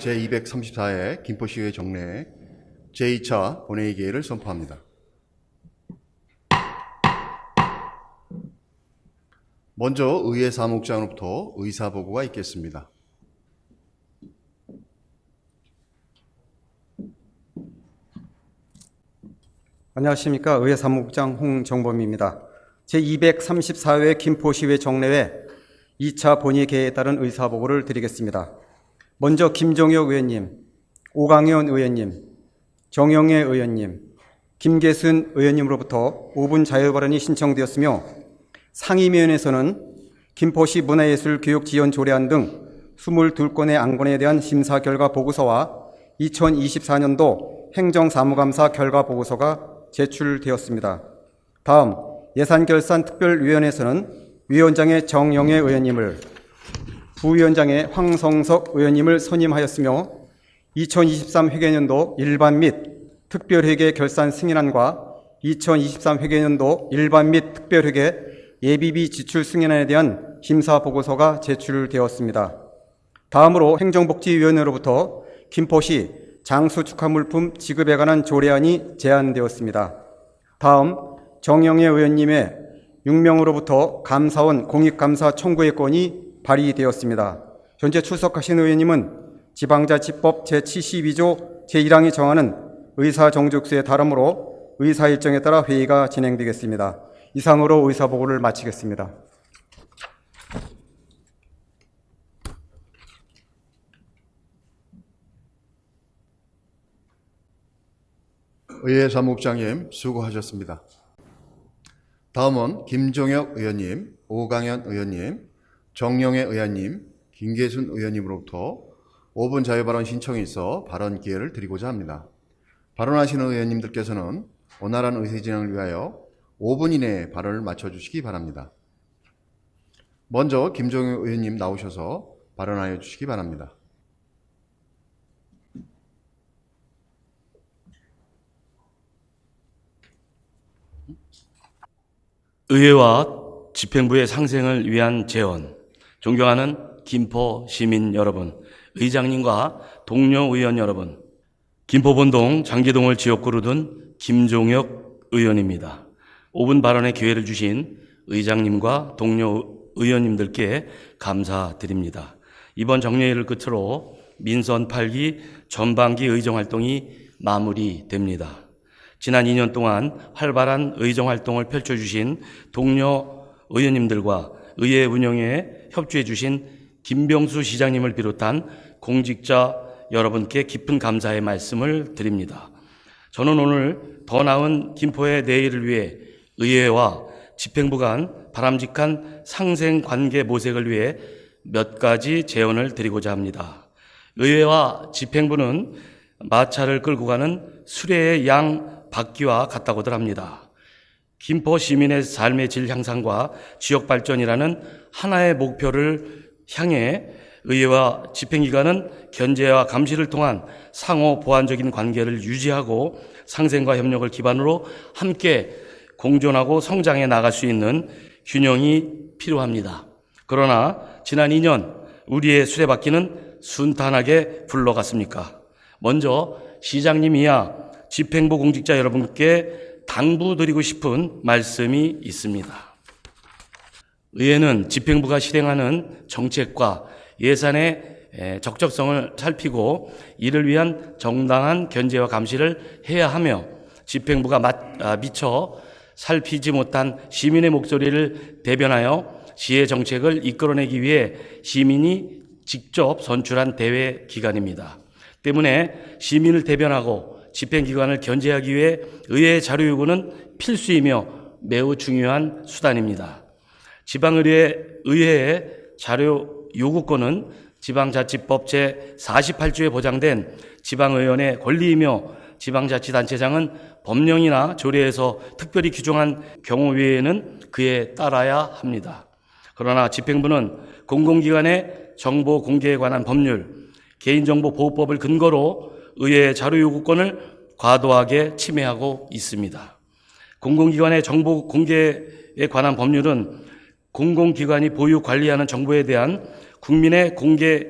제234회 김포시의회 정례 제2차 본회의 개회를 선포합니다. 먼저 의회 사무국장으로부터 의사보고가 있겠습니다. 안녕하십니까. 의회 사무국장 홍정범입니다. 제234회 김포시의회 정례회 2차 본회의 개회에 따른 의사보고를 드리겠습니다. 먼저 김종혁 의원님, 오강현 의원님, 정영애 의원님, 김계순 의원님으로부터 5분 자유발언이 신청되었으며 상임위원회에서는 김포시 문화예술교육지원조례안 등 22건의 안건에 대한 심사 결과 보고서와 2024년도 행정사무감사 결과 보고서가 제출되었습니다. 다음 예산결산특별위원회에서는 위원장의 정영애 의원님을, 부위원장의 황성석 의원님을 선임하였으며 2023 회계년도 일반 및 특별회계 결산 승인안과 2023 회계년도 일반 및 특별회계 예비비 지출 승인안에 대한 심사 보고서가 제출되었습니다. 다음으로 행정복지위원회로부터 김포시 장수축하물품 지급에 관한 조례안이 제안되었습니다. 다음 정영애 의원님의 6명으로부터 감사원 공익감사 청구의 건이 발의되었습니다. 현재 출석하신 의원님은 지방자치법 제72조 제1항이 정하는 의사정족수에 따르므로 의사 일정에 따라 회의가 진행되겠습니다. 이상으로 의사보고를 마치겠습니다. 의회 사무국장님 수고하셨습니다. 다음은 김종혁 의원님, 오강현 의원님, 정영애 의원님, 김계순 의원님으로부터 5분 자유발언 신청이 있어 발언 기회를 드리고자 합니다. 발언하시는 의원님들께서는 원활한 의회 진행을 위하여 5분 이내에 발언을 마쳐주시기 바랍니다. 먼저 김종혁 의원님 나오셔서 발언하여 주시기 바랍니다. 의회와 집행부의 상생을 위한 재원, 존경하는 김포 시민 여러분, 의장님과 동료 의원 여러분, 김포본동 장기동을 지역구로 둔 김종혁 의원입니다. 5분 발언의 기회를 주신 의장님과 동료 의원님들께 감사드립니다. 이번 정례회를 끝으로 민선 8기 전반기 의정활동이 마무리됩니다. 지난 2년 동안 활발한 의정활동을 펼쳐주신 동료 의원님들과 의회 운영에 협조해 주신 김병수 시장님을 비롯한 공직자 여러분께 깊은 감사의 말씀을 드립니다. 저는 오늘 더 나은 김포의 내일을 위해 의회와 집행부 간 바람직한 상생관계 모색을 위해 몇 가지 제언을 드리고자 합니다. 의회와 집행부는 마차를 끌고 가는 수레의 양 바퀴와 같다고들 합니다. 김포 시민의 삶의 질 향상과 지역 발전이라는 하나의 목표를 향해 의회와 집행기관은 견제와 감시를 통한 상호 보완적인 관계를 유지하고 상생과 협력을 기반으로 함께 공존하고 성장해 나갈 수 있는 균형이 필요합니다. 그러나 지난 2년 우리의 수레바퀴는 순탄하게 굴러갔습니까? 먼저 시장님이야 집행부 공직자 여러분께 당부드리고 싶은 말씀이 있습니다. 의회는 집행부가 실행하는 정책과 예산의 적절성을 살피고 이를 위한 정당한 견제와 감시를 해야 하며 집행부가 미처 살피지 못한 시민의 목소리를 대변하여 시의 정책을 이끌어내기 위해 시민이 직접 선출한 대외 기관입니다. 때문에 시민을 대변하고 집행기관을 견제하기 위해 의회의 자료 요구는 필수이며 매우 중요한 수단입니다. 지방의회의 자료 요구권은 지방자치법 제48조에 보장된 지방의원의 권리이며 지방자치단체장은 법령이나 조례에서 특별히 규정한 경우 외에는 그에 따라야 합니다. 그러나 집행부는 공공기관의 정보 공개에 관한 법률, 개인정보보호법을 근거로 의회의 자료 요구권을 과도하게 침해하고 있습니다. 공공기관의 정보 공개에 관한 법률은 공공기관이 보유 관리하는 정보에 대한 국민의 공개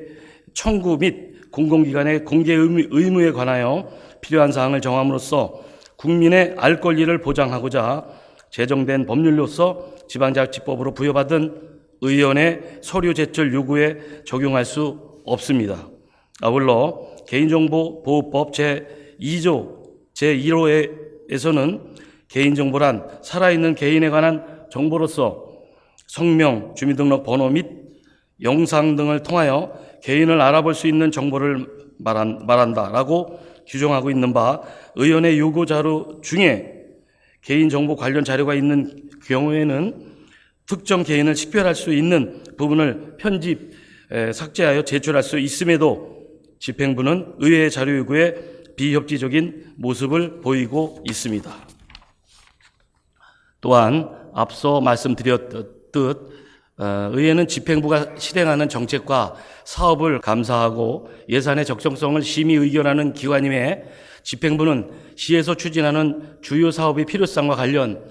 청구 및 공공기관의 공개 의무에 관하여 필요한 사항을 정함으로써 국민의 알 권리를 보장하고자 제정된 법률로서 지방자치법으로 부여받은 의원의 서류 제출 요구에 적용할 수 없습니다. 아울러 개인정보보호법 제2조 제1호에서는 개인정보란 살아있는 개인에 관한 정보로서 성명, 주민등록번호 및 영상 등을 통하여 개인을 알아볼 수 있는 정보를 말한다라고 규정하고 있는 바 의원의 요구 자료 중에 개인정보 관련 자료가 있는 경우에는 특정 개인을 식별할 수 있는 부분을 편집, 삭제하여 제출할 수 있음에도 집행부는 의회의 자료 요구에 비협조적인 모습을 보이고 있습니다. 또한 앞서 말씀드렸듯 의회는 집행부가 실행하는 정책과 사업을 감사하고 예산의 적정성을 심의 의결하는 기관임에 집행부는 시에서 추진하는 주요 사업의 필요성과 관련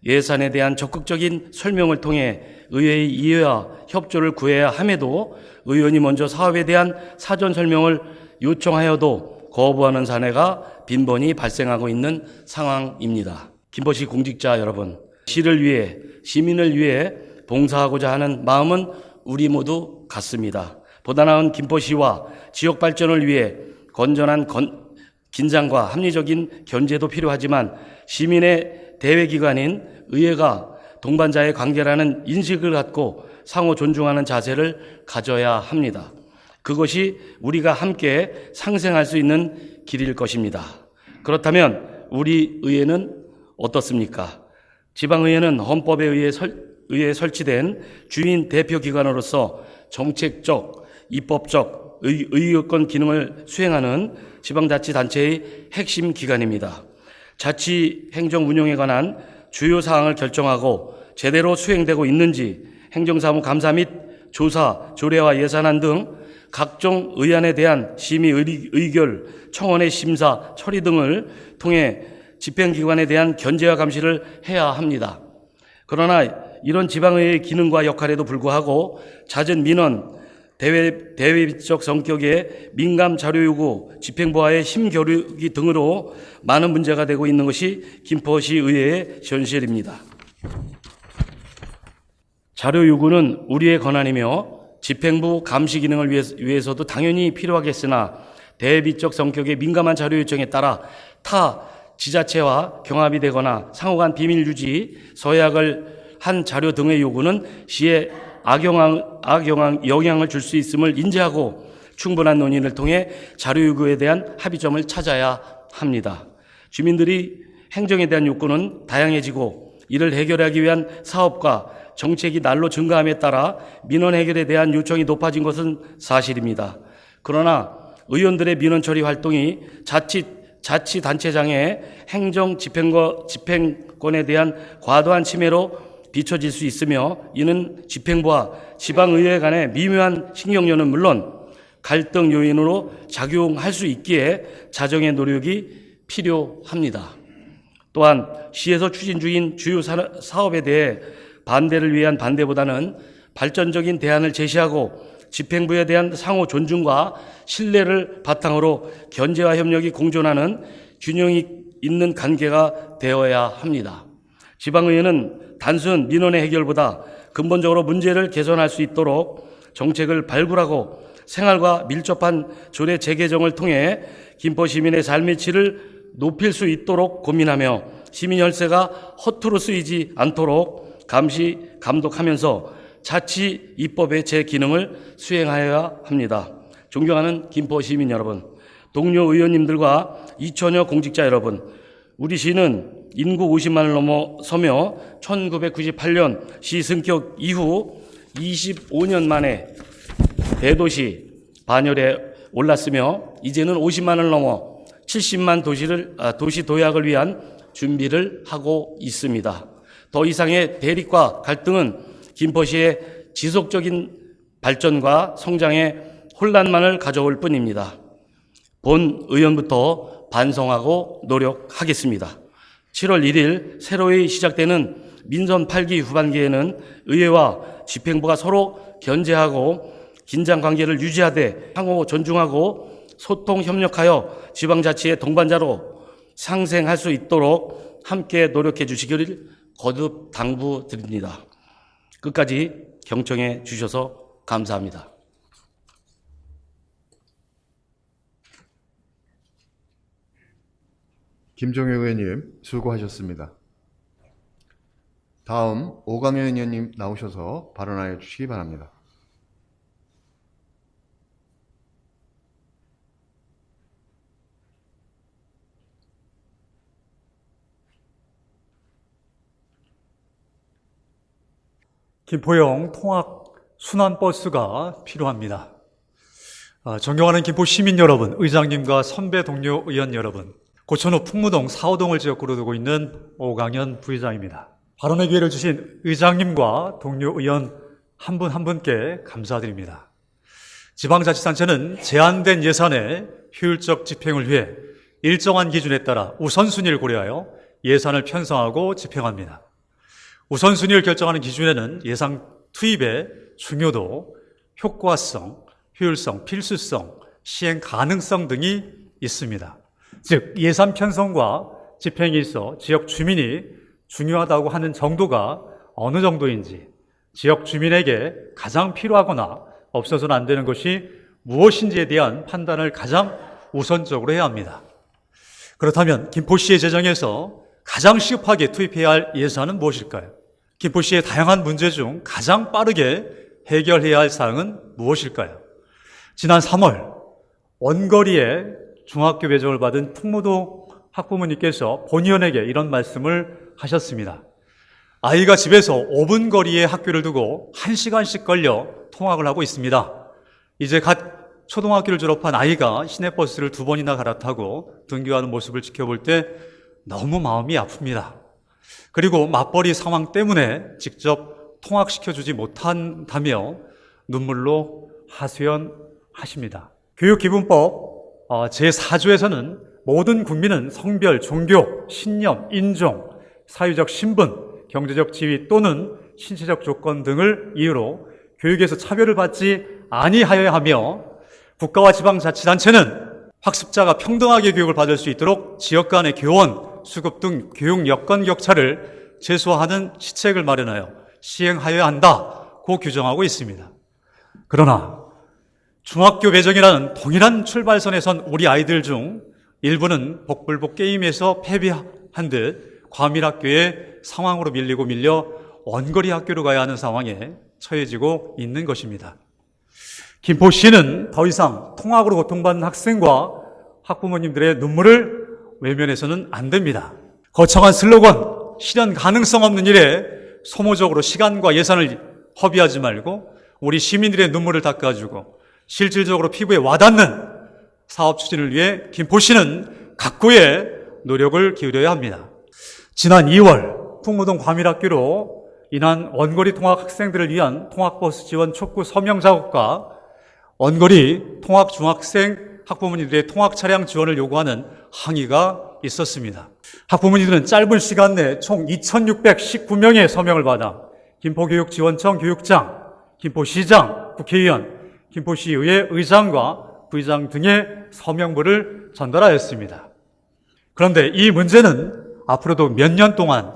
예산에 대한 적극적인 설명을 통해 의회의 이해와 협조를 구해야 함에도 의원이 먼저 사업에 대한 사전 설명을 요청하여도 거부하는 사례가 빈번히 발생하고 있는 상황입니다. 김포시 공직자 여러분, 시를 위해, 시민을 위해 봉사하고자 하는 마음은 우리 모두 같습니다. 보다 나은 김포시와 지역 발전을 위해 건전한 긴장과 합리적인 견제도 필요하지만 시민의 대외기관인 의회가 동반자의 관계라는 인식을 갖고 상호 존중하는 자세를 가져야 합니다. 그것이 우리가 함께 상생할 수 있는 길일 것입니다. 그렇다면 우리 의회는 어떻습니까? 지방의회는 헌법에 의해 설치된 주민 대표기관으로서 정책적, 입법적, 의결권 기능을 수행하는 지방자치단체의 핵심 기관입니다. 자치 행정 운영에 관한 주요 사항을 결정하고 제대로 수행되고 있는지 행정사무 감사 및 조사, 조례와 예산안 등 각종 의안에 대한 심의 의결, 청원의 심사, 처리 등을 통해 집행기관에 대한 견제와 감시를 해야 합니다. 그러나 이런 지방의회의 기능과 역할에도 불구하고 잦은 민원, 대외적 성격의 민감 자료 요구, 집행부와의 힘겨루기 등으로 많은 문제가 되고 있는 것이 김포시 의회의 현실입니다. 자료 요구는 우리의 권한이며 집행부 감시 기능을 위해서도 당연히 필요하겠으나 대비적 성격의 민감한 자료 요청에 따라 타 지자체와 경합이 되거나 상호간 비밀 유지, 서약을 한 자료 등의 요구는 시에 영향을 줄 수 있음을 인지하고 충분한 논의를 통해 자료 요구에 대한 합의점을 찾아야 합니다. 주민들이 행정에 대한 욕구는 다양해지고 이를 해결하기 위한 사업과 정책이 날로 증가함에 따라 민원 해결에 대한 요청이 높아진 것은 사실입니다. 그러나 의원들의 민원 처리 활동이 자치단체장의 행정 집행권에 대한 과도한 침해로 비춰질 수 있으며 이는 집행부와 지방의회 간의 미묘한 신경전은 물론 갈등 요인으로 작용할 수 있기에 자정의 노력이 필요합니다. 또한 시에서 추진 중인 주요 사업에 대해 반대를 위한 반대보다는 발전적인 대안을 제시하고 집행부에 대한 상호 존중과 신뢰를 바탕으로 견제와 협력이 공존하는 균형이 있는 관계가 되어야 합니다. 지방의회는 단순 민원의 해결보다 근본적으로 문제를 개선할 수 있도록 정책을 발굴하고 생활과 밀접한 조례 재개정을 통해 김포 시민의 삶의 질을 높일 수 있도록 고민하며 시민 혈세가 허투루 쓰이지 않도록 감시, 감독하면서 자치 입법의 제 기능을 수행하여야 합니다. 존경하는 김포 시민 여러분, 동료 의원님들과 2천여 공직자 여러분, 우리 시는 인구 50만을 넘어서며 1998년 시 승격 이후 25년 만에 대도시 반열에 올랐으며 이제는 50만을 넘어 70만 도시 도약을 위한 준비를 하고 있습니다. 더 이상의 대립과 갈등은 김포시의 지속적인 발전과 성장에 혼란만을 가져올 뿐입니다. 본 의원부터 반성하고 노력하겠습니다. 7월 1일 새로이 시작되는 민선 8기 후반기에는 의회와 집행부가 서로 견제하고 긴장 관계를 유지하되 상호 존중하고 소통 협력하여 지방자치의 동반자로 상생할 수 있도록 함께 노력해 주시기를 거듭 당부드립니다. 끝까지 경청해 주셔서 감사합니다. 김종혁 의원님 수고하셨습니다. 다음 오강현 의원님 나오셔서 발언하여 주시기 바랍니다. 김포형 통학 순환버스가 필요합니다. 존경하는 김포 시민 여러분, 의장님과 선배 동료 의원 여러분, 고천호 풍무동 4호동을 지역구로 두고 있는 오강현 부의장입니다. 발언의 기회를 주신 의장님과 동료 의원 한 분 한 분께 감사드립니다. 지방자치단체는 제한된 예산의 효율적 집행을 위해 일정한 기준에 따라 우선순위를 고려하여 예산을 편성하고 집행합니다. 우선순위를 결정하는 기준에는 예산 투입의 중요도, 효과성, 효율성, 필수성, 시행 가능성 등이 있습니다. 즉, 예산 편성과 집행에 있어 지역 주민이 중요하다고 하는 정도가 어느 정도인지, 지역 주민에게 가장 필요하거나 없어서는 안 되는 것이 무엇인지에 대한 판단을 가장 우선적으로 해야 합니다. 그렇다면 김포시의 재정에서 가장 시급하게 투입해야 할 예산은 무엇일까요? 김포시의 다양한 문제 중 가장 빠르게 해결해야 할 사항은 무엇일까요? 지난 3월 원거리에 중학교 배정을 받은 풍무동 학부모님께서 본의원에게 이런 말씀을 하셨습니다. 아이가 집에서 5분 거리에 학교를 두고 1시간씩 걸려 통학을 하고 있습니다. 이제 갓 초등학교를 졸업한 아이가 시내버스를 2번이나 갈아타고 등교하는 모습을 지켜볼 때 너무 마음이 아픕니다. 그리고 맞벌이 상황 때문에 직접 통학시켜주지 못한다며 눈물로 하소연하십니다. 교육기본법 제4조에서는 모든 국민은 성별, 종교, 신념, 인종, 사회적 신분, 경제적 지위 또는 신체적 조건 등을 이유로 교육에서 차별을 받지 아니하여야 하며 국가와 지방자치단체는 학습자가 평등하게 교육을 받을 수 있도록 지역 간의 교원, 수급 등 교육 여건 격차를 최소화하는 시책을 마련하여 시행하여야 한다고 규정하고 있습니다. 그러나 중학교 배정이라는 동일한 출발선에 선 우리 아이들 중 일부는 복불복 게임에서 패배한 듯 과밀학교의 상황으로 밀려 원거리 학교로 가야 하는 상황에 처해지고 있는 것입니다. 김포시는 더 이상 통학으로 고통받는 학생과 학부모님들의 눈물을 외면해서는 안 됩니다. 거창한 슬로건, 실현 가능성 없는 일에 소모적으로 시간과 예산을 허비하지 말고 우리 시민들의 눈물을 닦아주고 실질적으로 피부에 와닿는 사업 추진을 위해 김포시는 각고의 노력을 기울여야 합니다. 지난 2월 풍무동 과밀학교로 인한 원거리 통학 학생들을 위한 통학버스 지원 촉구 서명 작업과 원거리 통학 중학생 학부모님들의 통학 차량 지원을 요구하는 항의가 있었습니다. 학부모님들은 짧은 시간 내에 총 2,619명의 서명을 받아 김포교육지원청 교육장, 김포시장, 국회의원, 김포시의회 의장과 부의장 등의 서명부를 전달하였습니다. 그런데 이 문제는 앞으로도 몇 년 동안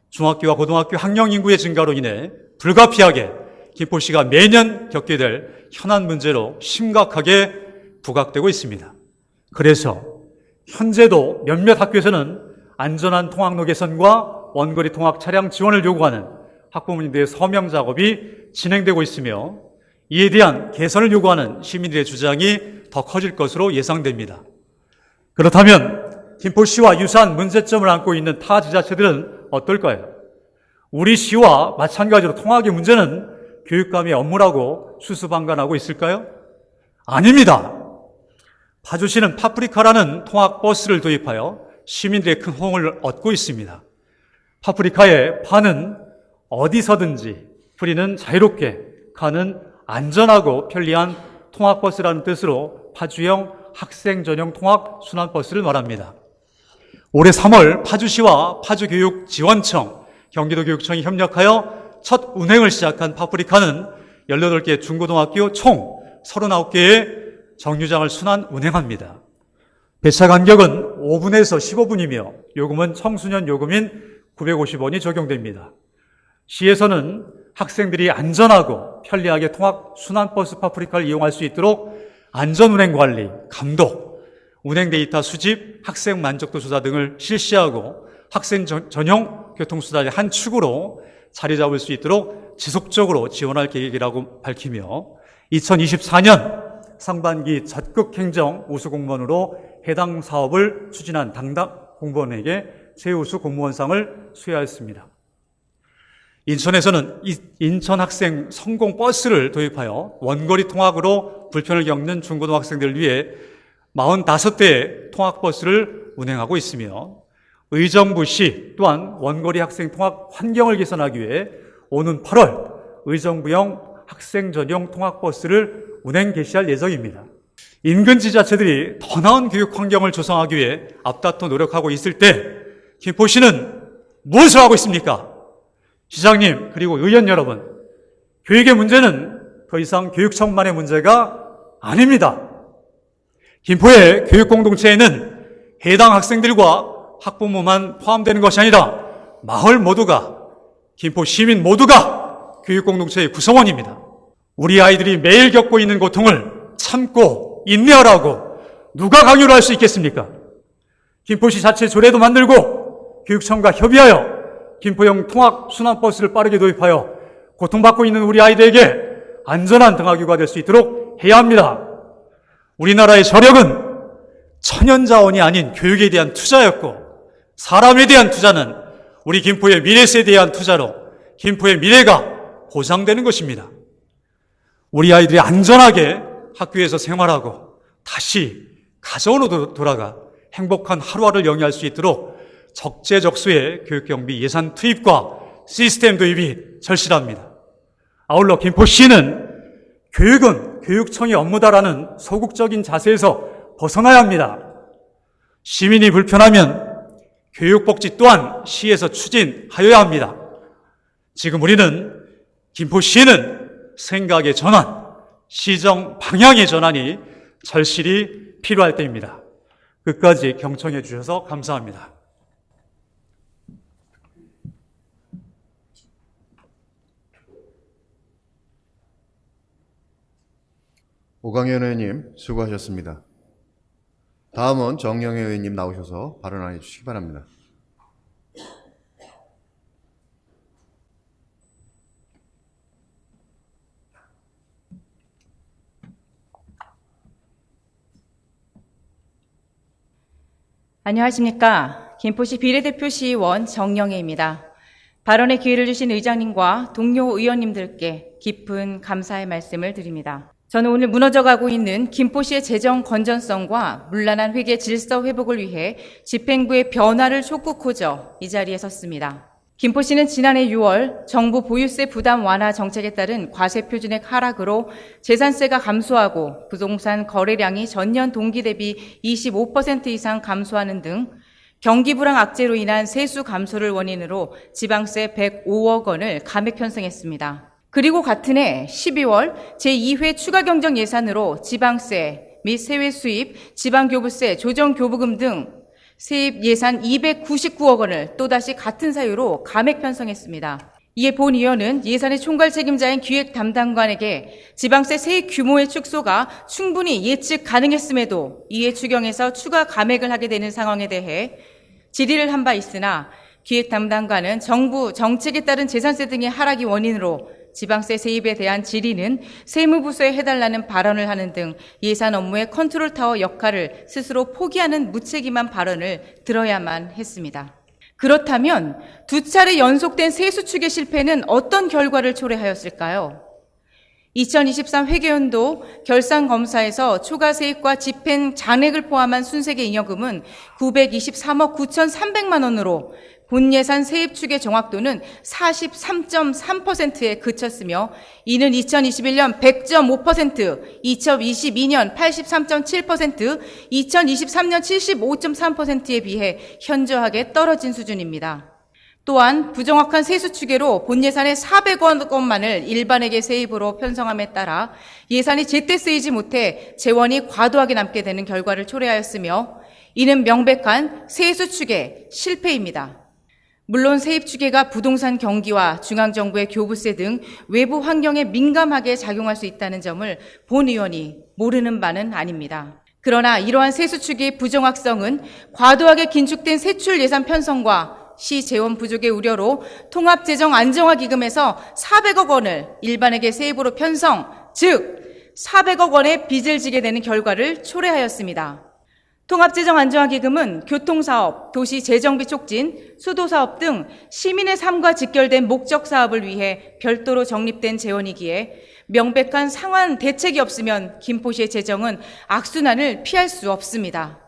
중학교와 고등학교 학령 인구의 증가로 인해 불가피하게 김포시가 매년 겪게 될 현안 문제로 심각하게 부각되고 있습니다. 그래서 현재도 몇몇 학교에서는 안전한 통학로 개선과 원거리 통학 차량 지원을 요구하는 학부모님들의 서명 작업이 진행되고 있으며 이에 대한 개선을 요구하는 시민들의 주장이 더 커질 것으로 예상됩니다. 그렇다면 김포시와 유사한 문제점을 안고 있는 타 지자체들은 어떨까요? 우리 시와 마찬가지로 통학의 문제는 교육감의 업무라고 수수방관하고 있을까요? 아닙니다. 파주시는 파프리카라는 통학버스를 도입하여 시민들의 큰 호응을 얻고 있습니다. 파프리카의 파는 어디서든지, 프리는 자유롭게, 카는 안전하고 편리한 통학버스라는 뜻으로 파주형 학생 전용 통학 순환버스를 말합니다. 올해 3월 파주시와 파주교육지원청, 경기도교육청이 협력하여 첫 운행을 시작한 파프리카는 18개 중고등학교 총 39개의 정류장을 순환 운행합니다. 배차 간격은 5분에서 15분이며 요금은 청소년 요금인 950원이 적용됩니다. 시에서는 학생들이 안전하고 편리하게 통학 순환버스 파프리카를 이용할 수 있도록 안전운행관리, 감독, 운행 데이터 수집, 학생 만족도 조사 등을 실시하고 학생 전용 교통수단의 한 축으로 자리 잡을 수 있도록 지속적으로 지원할 계획이라고 밝히며 2024년 상반기 적극 행정 우수 공무원으로 해당 사업을 추진한 담당 공무원에게 최우수 공무원상을 수여하였습니다. 인천에서는 인천 학생 성공 버스를 도입하여 원거리 통학으로 불편을 겪는 중고등학생들을 위해 45대의 통학버스를 운행하고 있으며 의정부시 또한 원거리 학생 통학 환경을 개선하기 위해 오는 8월 의정부형 학생 전용 통학버스를 운행 개시할 예정입니다. 인근 지자체들이 더 나은 교육 환경을 조성하기 위해 앞다퉈 노력하고 있을 때 김포시는 무엇을 하고 있습니까? 시장님 그리고 의원 여러분, 교육의 문제는 더 이상 교육청만의 문제가 아닙니다. 김포의 교육공동체에는 해당 학생들과 학부모만 포함되는 것이 아니라 마을 모두가, 김포 시민 모두가 교육공동체의 구성원입니다. 우리 아이들이 매일 겪고 있는 고통을 참고 인내하라고 누가 강요를 할 수 있겠습니까? 김포시 자체 조례도 만들고 교육청과 협의하여 김포형 통학 순환버스를 빠르게 도입하여 고통받고 있는 우리 아이들에게 안전한 등하교가 될 수 있도록 해야 합니다. 우리나라의 저력은 천연자원이 아닌 교육에 대한 투자였고 사람에 대한 투자는 우리 김포의 미래 세대에 대한 투자로 김포의 미래가 보장되는 것입니다. 우리 아이들이 안전하게 학교에서 생활하고 다시 가정으로 돌아가 행복한 하루하루를 영위할 수 있도록 적재적소의 교육경비 예산 투입과 시스템 도입이 절실합니다. 아울러 김포시는 교육은 교육청의 업무다라는 소극적인 자세에서 벗어나야 합니다. 시민이 불편하면 교육복지 또한 시에서 추진하여야 합니다. 지금 우리는 김포시는 생각의 전환, 시정 방향의 전환이 절실히 필요할 때입니다. 끝까지 경청해 주셔서 감사합니다. 오강현 의원님 수고하셨습니다. 다음은 정영애 의원님 나오셔서 발언해 주시기 바랍니다. 안녕하십니까. 김포시 비례대표 시의원 정영애입니다. 발언의 기회를 주신 의장님과 동료 의원님들께 깊은 감사의 말씀을 드립니다. 저는 오늘 무너져가고 있는 김포시의 재정 건전성과 문란한 회계 질서 회복을 위해 집행부의 변화를 촉구코저 이 자리에 섰습니다. 김포시는 지난해 6월 정부 보유세 부담 완화 정책에 따른 과세 표준액 하락으로 재산세가 감소하고 부동산 거래량이 전년 동기 대비 25% 이상 감소하는 등 경기 불황 악재로 인한 세수 감소를 원인으로 지방세 105억 원을 감액 편성했습니다. 그리고 같은 해 12월 제2회 추가 경정 예산으로 지방세 및 세외 수입, 지방교부세, 조정교부금 등 세입 예산 299억 원을 또다시 같은 사유로 감액 편성했습니다. 이에 본 의원은 예산의 총괄 책임자인 기획 담당관에게 지방세 세입 규모의 축소가 충분히 예측 가능했음에도 이에 추경에서 추가 감액을 하게 되는 상황에 대해 질의를 한 바 있으나 기획 담당관은 정부 정책에 따른 재산세 등의 하락이 원인으로 지방세 세입에 대한 질의는 세무부서에 해달라는 발언을 하는 등 예산 업무의 컨트롤타워 역할을 스스로 포기하는 무책임한 발언을 들어야만 했습니다. 그렇다면 두 차례 연속된 세수 추계 실패는 어떤 결과를 초래하였을까요? 2023 회계연도 결산검사에서 초과 세입과 집행 잔액을 포함한 순세계 잉여금은 923억 9,300만 원으로 본 예산 세입 추계 정확도는 43.3%에 그쳤으며 이는 2021년 100.5%, 2022년 83.7%, 2023년 75.3%에 비해 현저하게 떨어진 수준입니다. 또한 부정확한 세수 추계로 본 예산의 400억 원만을 일반에게 세입으로 편성함에 따라 예산이 제때 쓰이지 못해 재원이 과도하게 남게 되는 결과를 초래하였으며 이는 명백한 세수 추계 실패입니다. 물론 세입 추계가 부동산 경기와 중앙정부의 교부세 등 외부 환경에 민감하게 작용할 수 있다는 점을 본 의원이 모르는 바는 아닙니다. 그러나 이러한 세수 추계의 부정확성은 과도하게 긴축된 세출 예산 편성과 시 재원 부족의 우려로 통합재정안정화기금에서 400억 원을 일반에게 세입으로 편성, 즉 400억 원의 빚을 지게 되는 결과를 초래하였습니다. 통합재정안정화기금은 교통사업, 도시재정비 촉진, 수도사업 등 시민의 삶과 직결된 목적 사업을 위해 별도로 적립된 재원이기에 명백한 상환 대책이 없으면 김포시의 재정은 악순환을 피할 수 없습니다.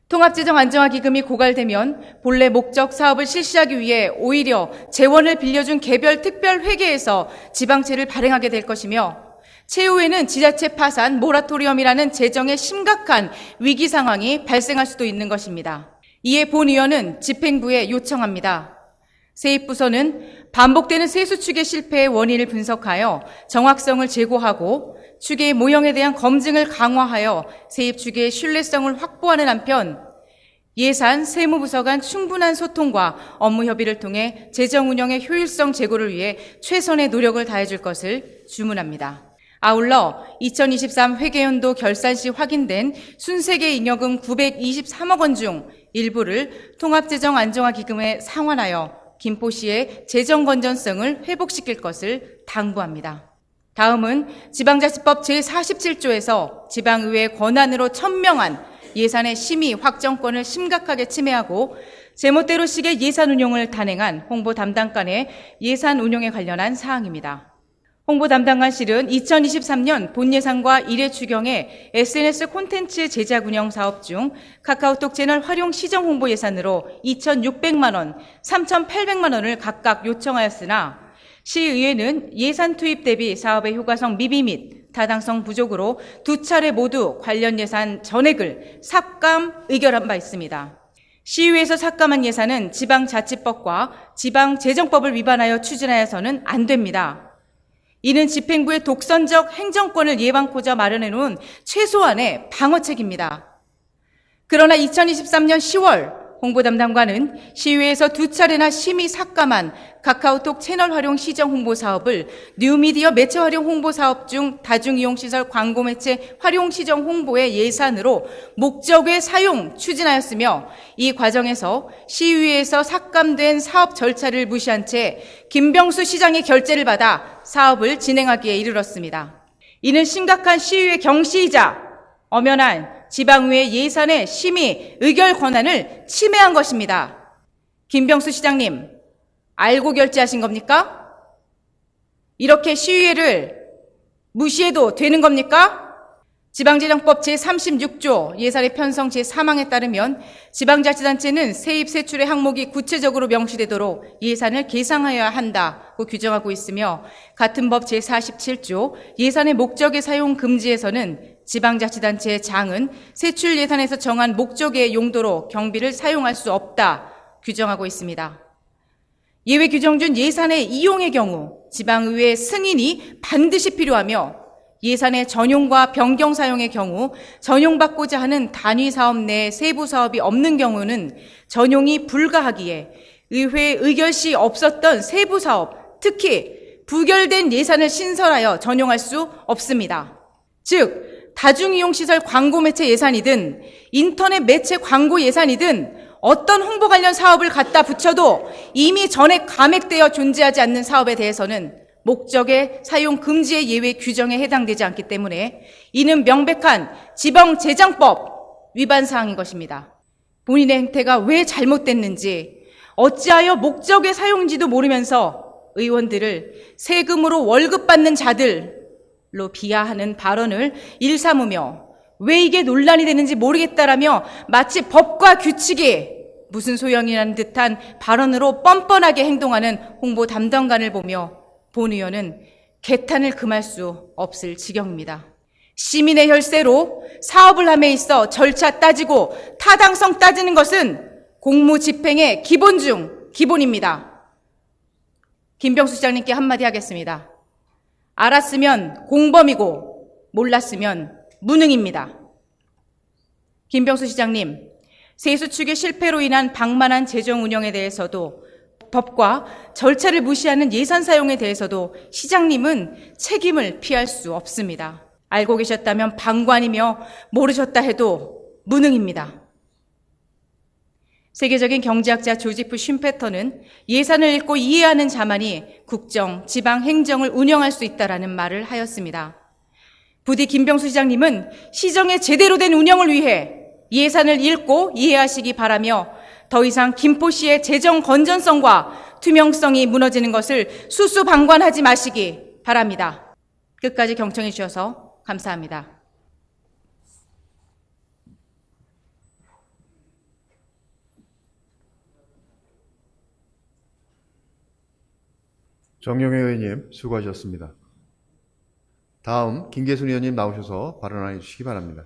통합재정안정화기금이 고갈되면 본래 목적 사업을 실시하기 위해 오히려 재원을 빌려준 개별 특별회계에서 지방채를 발행하게 될 것이며 최후에는 지자체 파산, 모라토리엄이라는 재정의 심각한 위기 상황이 발생할 수도 있는 것입니다. 이에 본 의원은 집행부에 요청합니다. 세입부서는 반복되는 세수 추계 실패의 원인을 분석하여 정확성을 제고하고 추계의 모형에 대한 검증을 강화하여 세입 추계의 신뢰성을 확보하는 한편 예산, 세무부서 간 충분한 소통과 업무 협의를 통해 재정 운영의 효율성 제고를 위해 최선의 노력을 다해줄 것을 주문합니다. 아울러 2023 회계연도 결산 시 확인된 순세계 잉여금 923억 원 중 일부를 통합재정안정화기금에 상환하여 김포시의 재정 건전성을 회복시킬 것을 당부합니다. 다음은 지방자치법 제47조에서 지방의회 권한으로 천명한 예산의 심의 확정권을 심각하게 침해하고 제멋대로식의 예산 운용을 단행한 홍보 담당관의 예산 운용에 관련한 사항입니다. 홍보 담당관실은 2023년 본 예산과 1회 추경의 SNS 콘텐츠 제작 운영 사업 중 카카오톡 채널 활용 시정 홍보 예산으로 2,600만 원, 3,800만 원을 각각 요청하였으나 시의회는 예산 투입 대비 사업의 효과성 미비 및 타당성 부족으로 두 차례 모두 관련 예산 전액을 삭감 의결한 바 있습니다. 시의회에서 삭감한 예산은 지방자치법과 지방재정법을 위반하여 추진하여서는 안 됩니다. 이는 집행부의 독선적 행정권을 예방코자 마련해 놓은 최소한의 방어책입니다. 그러나 2023년 10월 홍보 담당관은 시의회에서 두 차례나 심의 삭감한 카카오톡 채널 활용 시정 홍보 사업을 뉴미디어 매체 활용 홍보 사업 중 다중이용시설 광고 매체 활용 시정 홍보의 예산으로 목적의 사용 추진하였으며 이 과정에서 시의회에서 삭감된 사업 절차를 무시한 채 김병수 시장의 결재를 받아 사업을 진행하기에 이르렀습니다. 이는 심각한 시의회 경시이자 엄연한 지방의회 예산의 심의 의결 권한을 침해한 것입니다. 김병수 시장님, 알고 결재하신 겁니까? 이렇게 시의회를 무시해도 되는 겁니까? 지방재정법 제36조 예산의 편성 제3항에 따르면 지방자치단체는 세입 세출의 항목이 구체적으로 명시되도록 예산을 계상하여야 한다고 규정하고 있으며 같은 법 제47조 예산의 목적의 사용 금지에서는 지방자치단체의 장은 세출 예산에서 정한 목적의 용도로 경비를 사용할 수 없다 규정하고 있습니다. 예외 규정 중 예산의 이용의 경우 지방의회 승인이 반드시 필요하며 예산의 전용과 변경 사용의 경우 전용받고자 하는 단위 사업 내 세부 사업이 없는 경우는 전용이 불가하기에 의회 의결 시 없었던 세부 사업, 특히 부결된 예산을 신설하여 전용할 수 없습니다. 즉 다중이용시설 광고 매체 예산이든 인터넷 매체 광고 예산이든 어떤 홍보 관련 사업을 갖다 붙여도 이미 전에 감액되어 존재하지 않는 사업에 대해서는 목적의 사용 금지의 예외 규정에 해당되지 않기 때문에 이는 명백한 지방재정법 위반 사항인 것입니다. 본인의 행태가 왜 잘못됐는지 어찌하여 목적의 사용인지도 모르면서 의원들을 세금으로 월급 받는 자들로 비하하는 발언을 일삼으며 왜 이게 논란이 되는지 모르겠다라며 마치 법과 규칙이 무슨 소용이라는 듯한 발언으로 뻔뻔하게 행동하는 홍보 담당관을 보며 본 의원은 개탄을 금할 수 없을 지경입니다. 시민의 혈세로 사업을 함에 있어 절차 따지고 타당성 따지는 것은 공무 집행의 기본 중 기본입니다. 김병수 시장님께 한마디 하겠습니다. 알았으면 공범이고 몰랐으면 무능입니다. 김병수 시장님, 세수축의 실패로 인한 방만한 재정 운영에 대해서도 법과 절차를 무시하는 예산 사용에 대해서도 시장님은 책임을 피할 수 없습니다. 알고 계셨다면 방관이며 모르셨다 해도 무능입니다. 세계적인 경제학자 조지프 쉼페터는 예산을 읽고 이해하는 자만이 국정, 지방 행정을 운영할 수 있다라는 말을 하였습니다. 부디 김병수 시장님은 시정의 제대로 된 운영을 위해 예산을 읽고 이해하시기 바라며 더 이상 김포시의 재정 건전성과 투명성이 무너지는 것을 수수방관하지 마시기 바랍니다. 끝까지 경청해 주셔서 감사합니다. 정영애 의원님 수고하셨습니다. 다음 김계순 의원님 나오셔서 발언해 주시기 바랍니다.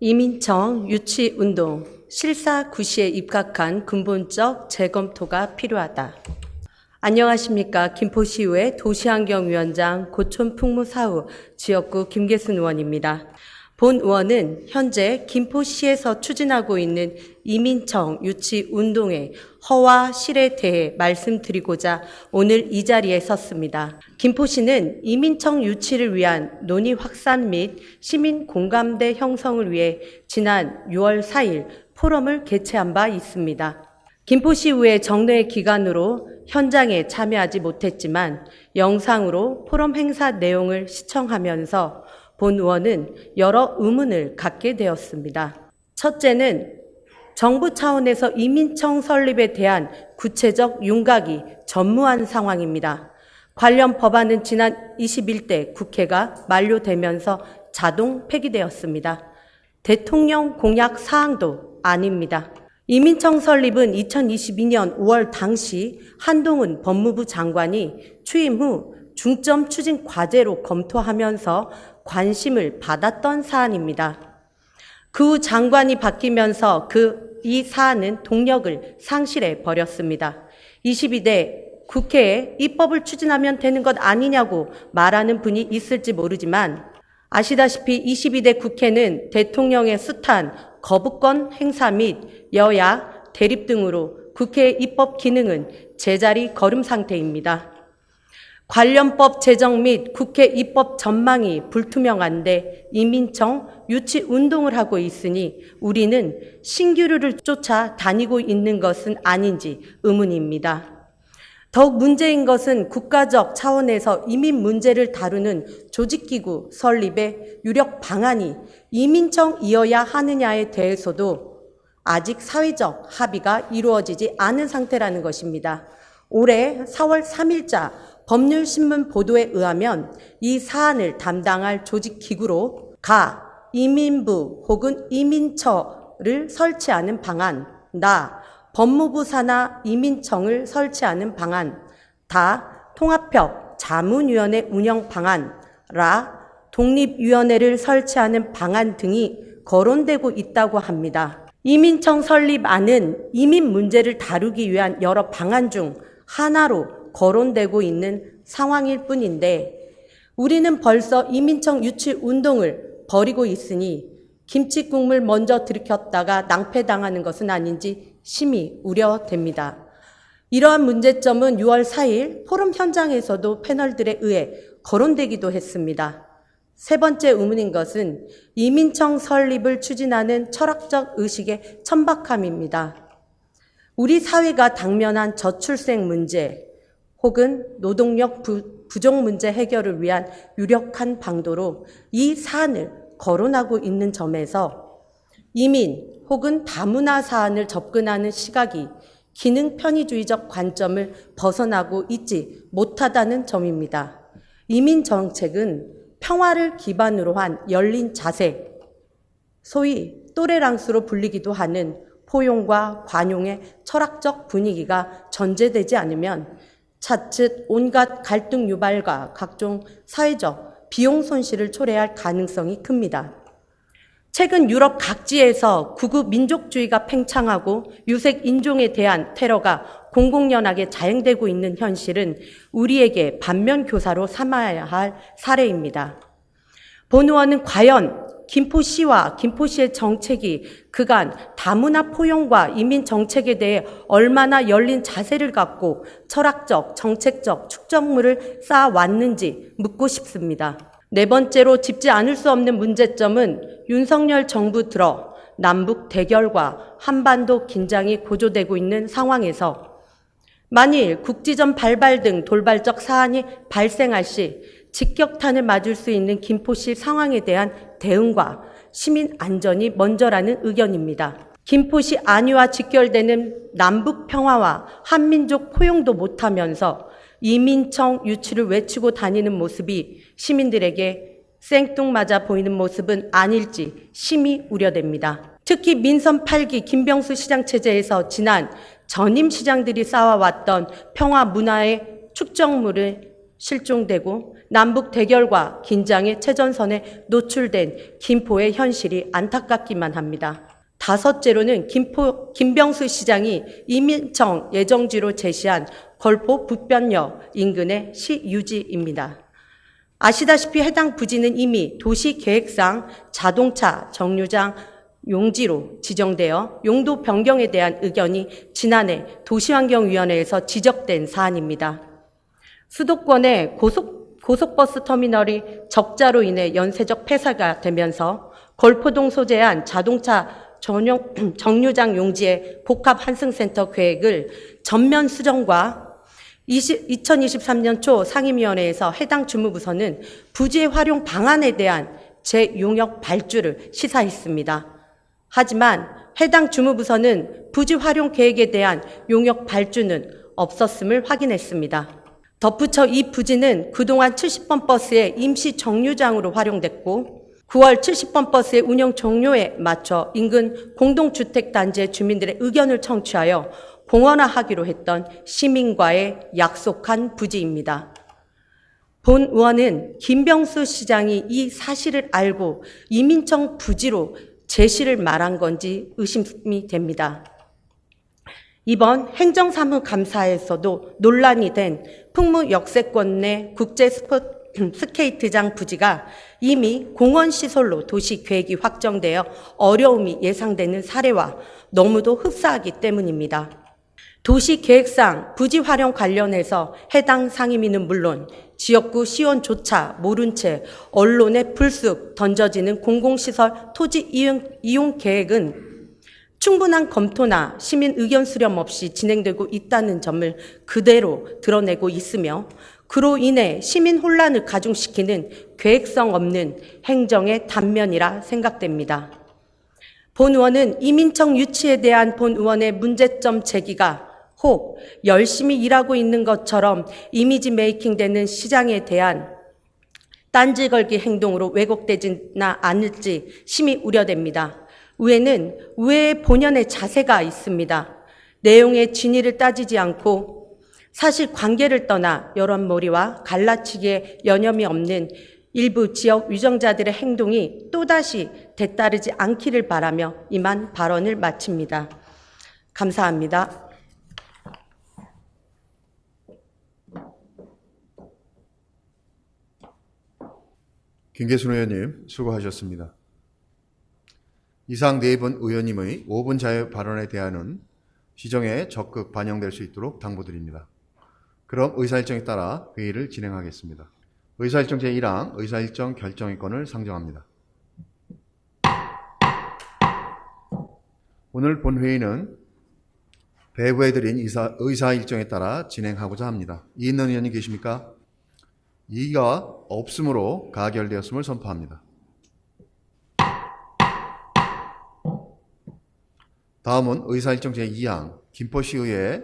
이민청 유치운동 실사구시에 입각한 근본적 재검토가 필요하다. 안녕하십니까. 김포시의회 도시환경위원장 고촌풍무사후 지역구 김계순 의원입니다. 본 의원은 현재 김포시에서 추진하고 있는 이민청 유치운동의 허와 실에 대해 말씀드리고자 오늘 이 자리에 섰습니다. 김포시는 이민청 유치를 위한 논의 확산 및 시민 공감대 형성을 위해 지난 6월 4일 포럼을 개최한 바 있습니다. 김포시의회 정례 기간으로 현장에 참여하지 못했지만 영상으로 포럼 행사 내용을 시청하면서 본 의원은 여러 의문을 갖게 되었습니다. 첫째는 정부 차원에서 이민청 설립에 대한 구체적 윤곽이 전무한 상황입니다. 관련 법안은 지난 21대 국회가 만료되면서 자동 폐기되었습니다. 대통령 공약 사항도 아닙니다. 이민청 설립은 2022년 5월 당시 한동훈 법무부 장관이 취임 후 중점 추진 과제로 검토하면서 관심을 받았던 사안입니다. 그 후 장관이 바뀌면서 이 사안은 동력을 상실해 버렸습니다. 22대 국회에 입법을 추진하면 되는 것 아니냐고 말하는 분이 있을지 모르지만 아시다시피 22대 국회는 대통령의 숱한 거부권 행사 및 여야 대립 등으로 국회의 입법 기능은 제자리 걸음 상태입니다. 관련법 제정 및 국회 입법 전망이 불투명한데 이민청 유치 운동을 하고 있으니 우리는 신규류를 쫓아 다니고 있는 것은 아닌지 의문입니다. 더욱 문제인 것은 국가적 차원에서 이민 문제를 다루는 조직기구 설립의 유력 방안이 이민청이어야 하느냐에 대해서도 아직 사회적 합의가 이루어지지 않은 상태라는 것입니다. 올해 4월 3일자 법률신문 보도에 의하면 이 사안을 담당할 조직기구로 이민부 혹은 이민처를 설치하는 방안, 법무부 산하 이민청을 설치하는 방안, 통합협 자문위원회 운영 방안, 독립위원회를 설치하는 방안 등이 거론되고 있다고 합니다. 이민청 설립안은 이민 문제를 다루기 위한 여러 방안 중 하나로 거론되고 있는 상황일 뿐인데 우리는 벌써 이민청 유치 운동을 벌이고 있으니 김치 국물 먼저 들이켰다가 낭패당하는 것은 아닌지 심히 우려됩니다. 이러한 문제점은 6월 4일 포럼 현장에서도 패널들에 의해 거론되기도 했습니다. 세 번째 의문인 것은 이민청 설립을 추진하는 철학적 의식의 천박함입니다. 우리 사회가 당면한 저출생 문제 혹은 노동력 부족 문제 해결을 위한 유력한 방도로 이 사안을 거론하고 있는 점에서 이민 혹은 다문화 사안을 접근하는 시각이 기능 편의주의적 관점을 벗어나고 있지 못하다는 점입니다. 이민 정책은 평화를 기반으로 한 열린 자세, 소위 또레랑스로 불리기도 하는 포용과 관용의 철학적 분위기가 전제되지 않으면 차츰 온갖 갈등 유발과 각종 사회적, 비용 손실을 초래할 가능성이 큽니다. 최근 유럽 각지에서 구구 민족주의가 팽창하고 유색 인종에 대한 테러가 공공연하게 자행되고 있는 현실은 우리에게 반면교사로 삼아야 할 사례입니다. 본 의원은 과연 김포시와 김포시의 정책이 그간 다문화 포용과 이민 정책에 대해 얼마나 열린 자세를 갖고 철학적, 정책적 축적물을 쌓아왔는지 묻고 싶습니다. 네 번째로 짚지 않을 수 없는 문제점은 윤석열 정부 들어 남북 대결과 한반도 긴장이 고조되고 있는 상황에서 만일 국지전 발발 등 돌발적 사안이 발생할 시 직격탄을 맞을 수 있는 김포시 상황에 대한 대응과 시민 안전이 먼저라는 의견입니다. 김포시 안위와 직결되는 남북 평화와 한민족 포용도 못하면서 이민청 유치를 외치고 다니는 모습이 시민들에게 생뚱맞아 보이는 모습은 아닐지 심히 우려됩니다. 특히 민선 8기 김병수 시장 체제에서 지난 전임 시장들이 쌓아왔던 평화 문화의 축적물을 실종되고 남북 대결과 긴장의 최전선에 노출된 김포의 현실이 안타깝기만 합니다. 다섯째로는 김병수 시장이 이민청 예정지로 제시한 걸포 북변역 인근의 시유지입니다. 아시다시피 해당 부지는 이미 도시계획상 자동차 정류장 용지로 지정되어 용도 변경에 대한 의견이 지난해 도시환경위원회에서 지적된 사안입니다. 수도권의 고속버스 터미널이 적자로 인해 연쇄적 폐쇄가 되면서 걸포동 소재한 자동차 정류장 용지의 복합 환승센터 계획을 전면 수정과 2023년 초 상임위원회에서 해당 주무부서는 부지의 활용 방안에 대한 재용역 발주를 시사했습니다. 하지만 해당 주무부서는 부지 활용 계획에 대한 용역 발주는 없었음을 확인했습니다. 덧붙여 이 부지는 그동안 70번 버스의 임시 정류장으로 활용됐고 9월 70번 버스의 운영 종료에 맞춰 인근 공동주택단지의 주민들의 의견을 청취하여 공원화하기로 했던 시민과의 약속한 부지입니다. 본 의원은 김병수 시장이 이 사실을 알고 이민청 부지로 제시를 말한 건지 의심이 됩니다. 이번 행정사무감사에서도 논란이 된 풍무역세권 내 국제 스케이트장 부지가 이미 공원시설로 도시계획이 확정되어 어려움이 예상되는 사례와 너무도 흡사하기 때문입니다. 도시계획상 부지 활용 관련해서 해당 상임위는 물론 지역구 시의원조차 모른 채 언론에 불쑥 던져지는 공공시설 토지 이용 계획은 충분한 검토나 시민 의견 수렴 없이 진행되고 있다는 점을 그대로 드러내고 있으며 그로 인해 시민 혼란을 가중시키는 계획성 없는 행정의 단면이라 생각됩니다. 본 의원은 이민청 유치에 대한 본 의원의 문제점 제기가 혹 열심히 일하고 있는 것처럼 이미지 메이킹되는 시장에 대한 딴지 걸기 행동으로 왜곡되지나 않을지 심히 우려됩니다. 의회는 의회의 본연의 자세가 있습니다. 내용의 진위를 따지지 않고 사실 관계를 떠나 여론몰이와 갈라치기에 여념이 없는 일부 지역 위정자들의 행동이 또다시 되따르지 않기를 바라며 이만 발언을 마칩니다. 감사합니다. 김계순 의원님 수고하셨습니다. 이상 네 분 의원님의 5분 자유 발언에 대한은 시정에 적극 반영될 수 있도록 당부드립니다. 그럼 의사일정에 따라 회의를 진행하겠습니다. 의사일정 제1항 의사일정 결정의권을 상정합니다. 오늘 본회의는 배부해드린 의사일정에 따라 진행하고자 합니다. 이의 있는 의원님 계십니까? 이의가 없으므로 가결되었음을 선포합니다. 다음은 의사일정 제2항 김포시의회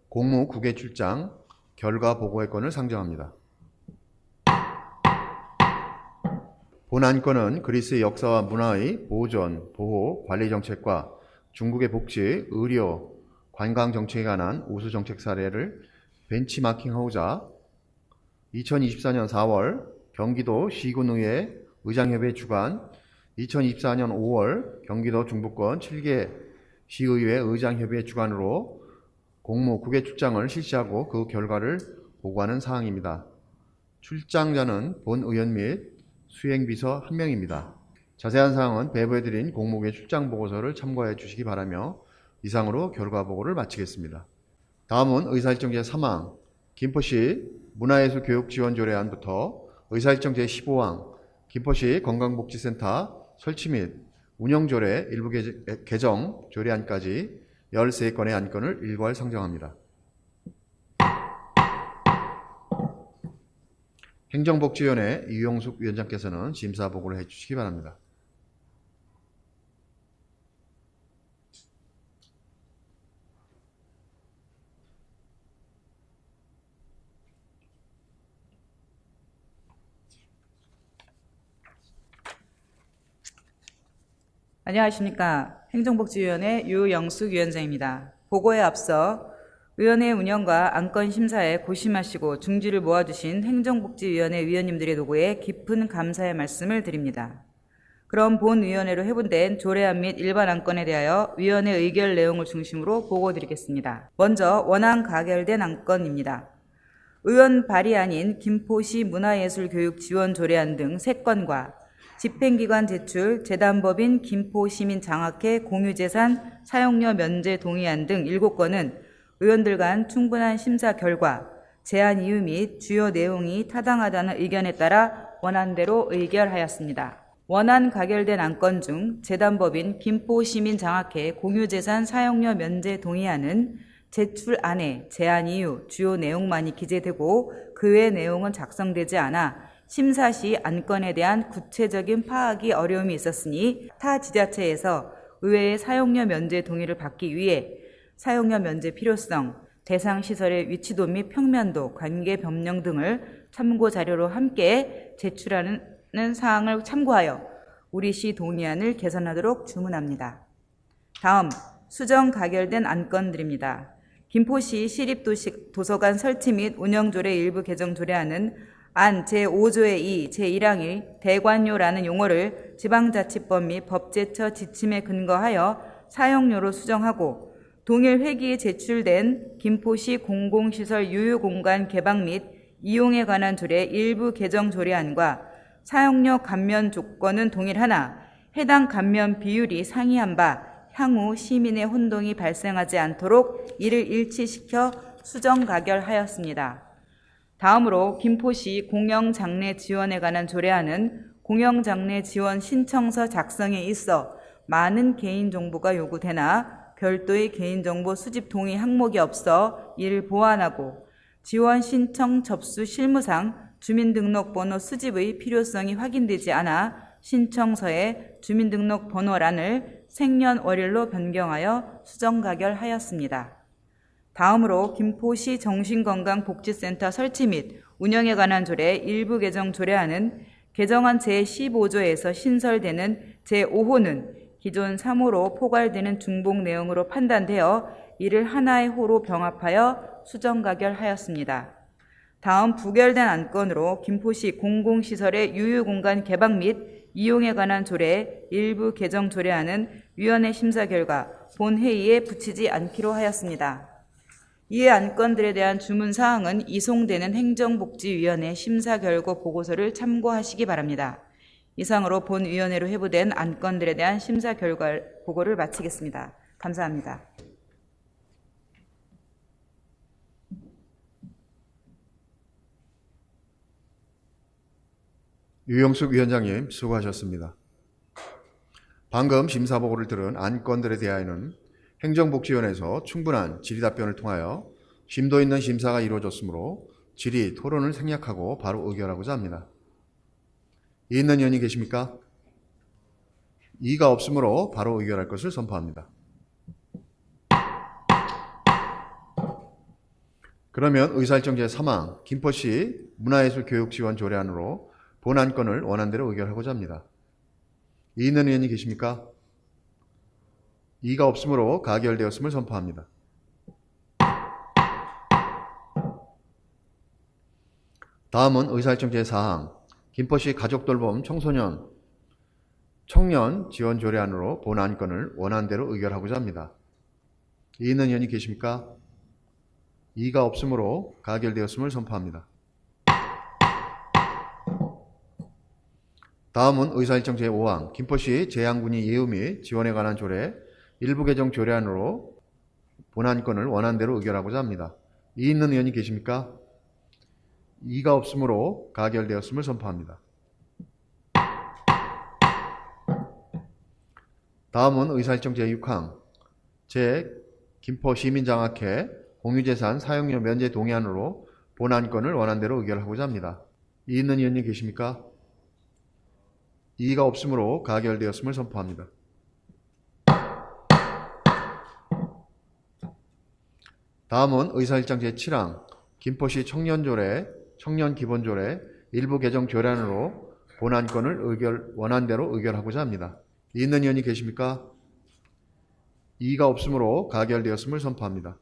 공무 국외 출장 결과 보고의 건을 상정합니다. 본 안건은 그리스의 역사와 문화의 보존, 보호, 관리 정책과 중국의 복지, 의료, 관광 정책에 관한 우수 정책 사례를 벤치마킹하고자 2024년 4월 경기도 시군의회 의장협의 주관 2024년 5월 경기도 중부권 7개 시의회 의장협의 주관으로 공무 9개 출장을 실시하고 그 결과를 보고하는 사항입니다. 출장자는 본 의원 및 수행비서 1명입니다. 자세한 사항은 배부해드린 공무국의 출장 보고서를 참고해 주시기 바라며 이상으로 결과 보고를 마치겠습니다. 다음은 의사일정 제3항 김포시 문화예술교육지원조례안부터 의사일정 제15항 김포시 건강복지센터 설치 및 운영조례 일부 개정 조례안까지 13건의 안건을 일괄 상정합니다. 행정복지위원회 유영숙 위원장께서는 심사 보고를 해주시기 바랍니다. 안녕하십니까. 행정복지위원회 유영숙 위원장입니다. 보고에 앞서 위원회 운영과 안건 심사에 고심하시고 중지를 모아주신 행정복지위원회 위원님들의 노고에 깊은 감사의 말씀을 드립니다. 그럼 본 위원회로 회분된 조례안 및 일반 안건에 대하여 위원회 의결 내용을 중심으로 보고드리겠습니다. 먼저 원안 가결된 안건입니다. 의원 발의안인 김포시 문화예술교육지원조례안 등 3건과 집행기관 제출, 재단법인 김포시민장학회 공유재산 사용료 면제 동의안 등 7건은 의원들 간 충분한 심사 결과, 제안 이유 및 주요 내용이 타당하다는 의견에 따라 원안대로 의결하였습니다. 원안 가결된 안건 중 재단법인 김포시민장학회 공유재산 사용료 면제 동의안은 제출안에 제안 이유, 주요 내용만이 기재되고 그 외 내용은 작성되지 않아 심사 시 안건에 대한 구체적인 파악이 어려움이 있었으니 타 지자체에서 의회의 사용료 면제 동의를 받기 위해 사용료 면제 필요성, 대상 시설의 위치도 및 평면도, 관계 변경 등을 참고 자료로 함께 제출하는 사항을 참고하여 우리 시 동의안을 개선하도록 주문합니다. 다음 수정 가결된 안건들입니다. 김포시 시립도서관 설치 및 운영조례 일부 개정 조례안은 안 제5조의 2, 제1항 1 대관료라는 용어를 지방자치법 및 법제처 지침에 근거하여 사용료로 수정하고 동일 회기에 제출된 김포시 공공시설 유휴공간 개방 및 이용에 관한 조례 일부 개정 조례안과 사용료 감면 조건은 동일하나 해당 감면 비율이 상이한 바 향후 시민의 혼동이 발생하지 않도록 이를 일치시켜 수정 가결하였습니다. 다음으로 김포시 공영장례 지원에 관한 조례안은 공영장례 지원 신청서 작성에 있어 많은 개인정보가 요구되나 별도의 개인정보 수집 동의 항목이 없어 이를 보완하고 지원 신청 접수 실무상 주민등록번호 수집의 필요성이 확인되지 않아 신청서에 주민등록번호란을 생년월일로 변경하여 수정 가결하였습니다. 다음으로 김포시 정신건강복지센터 설치 및 운영에 관한 조례 일부 개정 조례안은 개정안 제15조에서 신설되는 제5호는 기존 3호로 포괄되는 중복 내용으로 판단되어 이를 하나의 호로 병합하여 수정 가결하였습니다. 다음 부결된 안건으로 김포시 공공시설의 유휴공간 개방 및 이용에 관한 조례 일부 개정 조례안은 위원회 심사 결과 본회의에 붙이지 않기로 하였습니다. 이에 안건들에 대한 주문사항은 이송되는 행정복지위원회 심사 결과 보고서를 참고하시기 바랍니다. 이상으로 본위원회로 회부된 안건들에 대한 심사 결과 보고를 마치겠습니다. 감사합니다. 유영숙 위원장님 수고하셨습니다. 방금 심사보고를 들은 안건들에 대하여는 행정복지위원회에서 충분한 질의답변을 통하여 심도 있는 심사가 이루어졌으므로 질의, 토론을 생략하고 바로 의결하고자 합니다. 이의 있는 의원이 계십니까? 이의가 없으므로 바로 의결할 것을 선포합니다. 그러면 의사일정 제3항 김포시 문화예술교육지원조례안으로 본 안건을 원안대로 의결하고자 합니다. 이의 있는 의원이 계십니까? 이의가 없으므로 가결되었음을 선포합니다. 다음은 의사일정 제4항 김포시 가족돌봄 청년 지원 조례안으로 본 안건을 원안대로 의결하고자 합니다. 이의 있는 의원이 계십니까? 이의가 없으므로 가결되었음을 선포합니다. 다음은 의사일정 제5항 김포시 재향군이 예우 및 지원에 관한 조례 일부 개정 조례안으로 본 안건을 원안대로 의결하고자 합니다. 이의 있는 의원이 계십니까? 이의가 없으므로 가결되었음을 선포합니다. 다음은 의사일정 제6항 김포시민장학회 공유재산 사용료 면제 동의안으로 본 안건을 원안대로 의결하고자 합니다. 이의 있는 의원님 계십니까? 이의가 없으므로 가결되었음을 선포합니다. 다음은 의사일정 제7항 김포시 청년기본조례 일부 개정 조례안으로 본 안건을 원안대로 의결하고자 합니다. 이의 있는 의원이 계십니까? 이의가 없으므로 가결되었음을 선포합니다.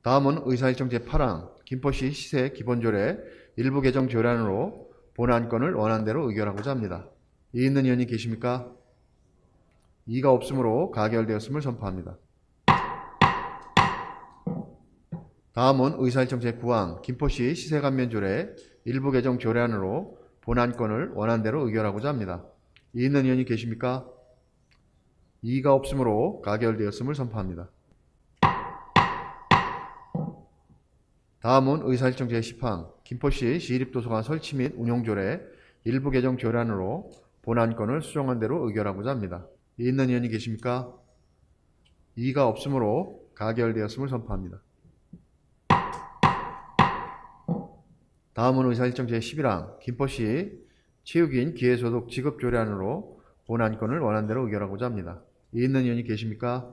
다음은 의사일정 제8항 김포시 시세 기본조례 일부 개정 조례안으로 본 안건을 원안대로 의결하고자 합니다. 이의 있는 의원이 계십니까? 이의가 없으므로 가결되었음을 선포합니다. 다음은 의사일정 제9항 김포시 시세감면조례 일부 개정 조례안으로 본 안건을 원안대로 의결하고자 합니다. 이의 있는 의원이 계십니까? 이의가 없으므로 가결되었음을 선포합니다. 다음은 의사일정 제10항 김포시 시립도서관 설치 및 운영조례 일부 개정 조례안으로 본 안건을 수정한 대로 의결하고자 합니다. 이의 있는 의원이 계십니까? 이의가 없으므로 가결되었음을 선포합니다. 다음은 의사일정 제11항 김포시 체육인 기회소득 지급 조례안으로 본 안건을 원안대로 의결하고자 합니다. 이의 있는 의원이 계십니까?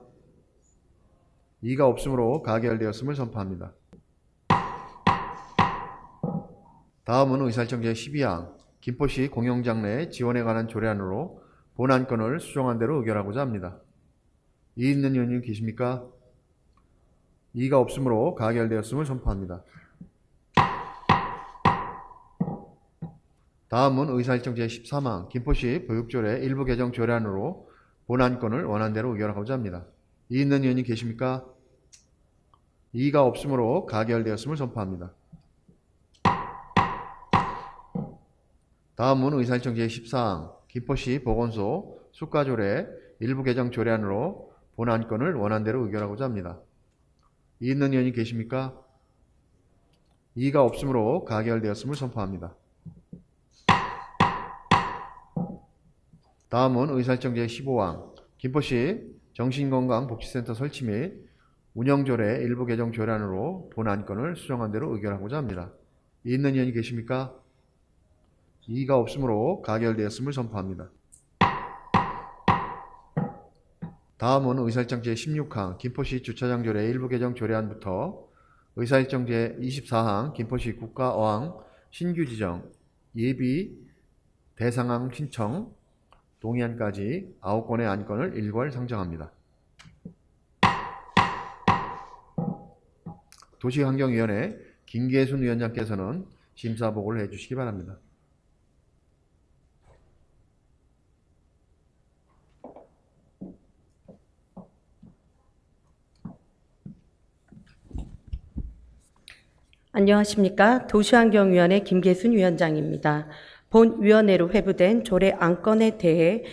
이의가 없으므로 가결되었음을 선포합니다. 다음은 의사일정 제12항 김포시 공영장래 지원에 관한 조례안으로 본 안건을 수정한 대로 의결하고자 합니다. 이의 있는 의원님 계십니까? 이의가 없으므로 가결되었음을 선포합니다. 다음은 의사일정 제13항 김포시 보육조례 일부 개정 조례안으로 본 안건을 원안대로 의결하고자 합니다. 이의 있는 의원님 계십니까? 이의가 없으므로 가결되었음을 선포합니다. 다음은 의사일정 제14항 김포시 보건소 수가조례 일부 개정 조례안으로 본 안건을 원안대로 의결하고자 합니다. 이의 있는 의원이 계십니까? 이의가 없으므로 가결되었음을 선포합니다. 다음은 의사일정 제15항 김포시 정신건강복지센터 설치 및 운영조례 일부 개정 조례안으로 본 안건을 수정한 대로 의결하고자 합니다. 이의 있는 의원이 계십니까? 이의가 없으므로 가결되었음을 선포합니다. 다음은 의사일정 제16항 김포시 주차장조례 일부 개정 조례안부터 의사일정 제24항 김포시 국가어항 신규 지정 예비 대상항 신청 동의안까지 9건의 안건을 일괄 상정합니다. 도시환경위원회 김계순 위원장께서는 심사보고를 해주시기 바랍니다. 안녕하십니까. 도시환경위원회 김계순 위원장입니다. 본 위원회로 회부된 조례 안건에 대해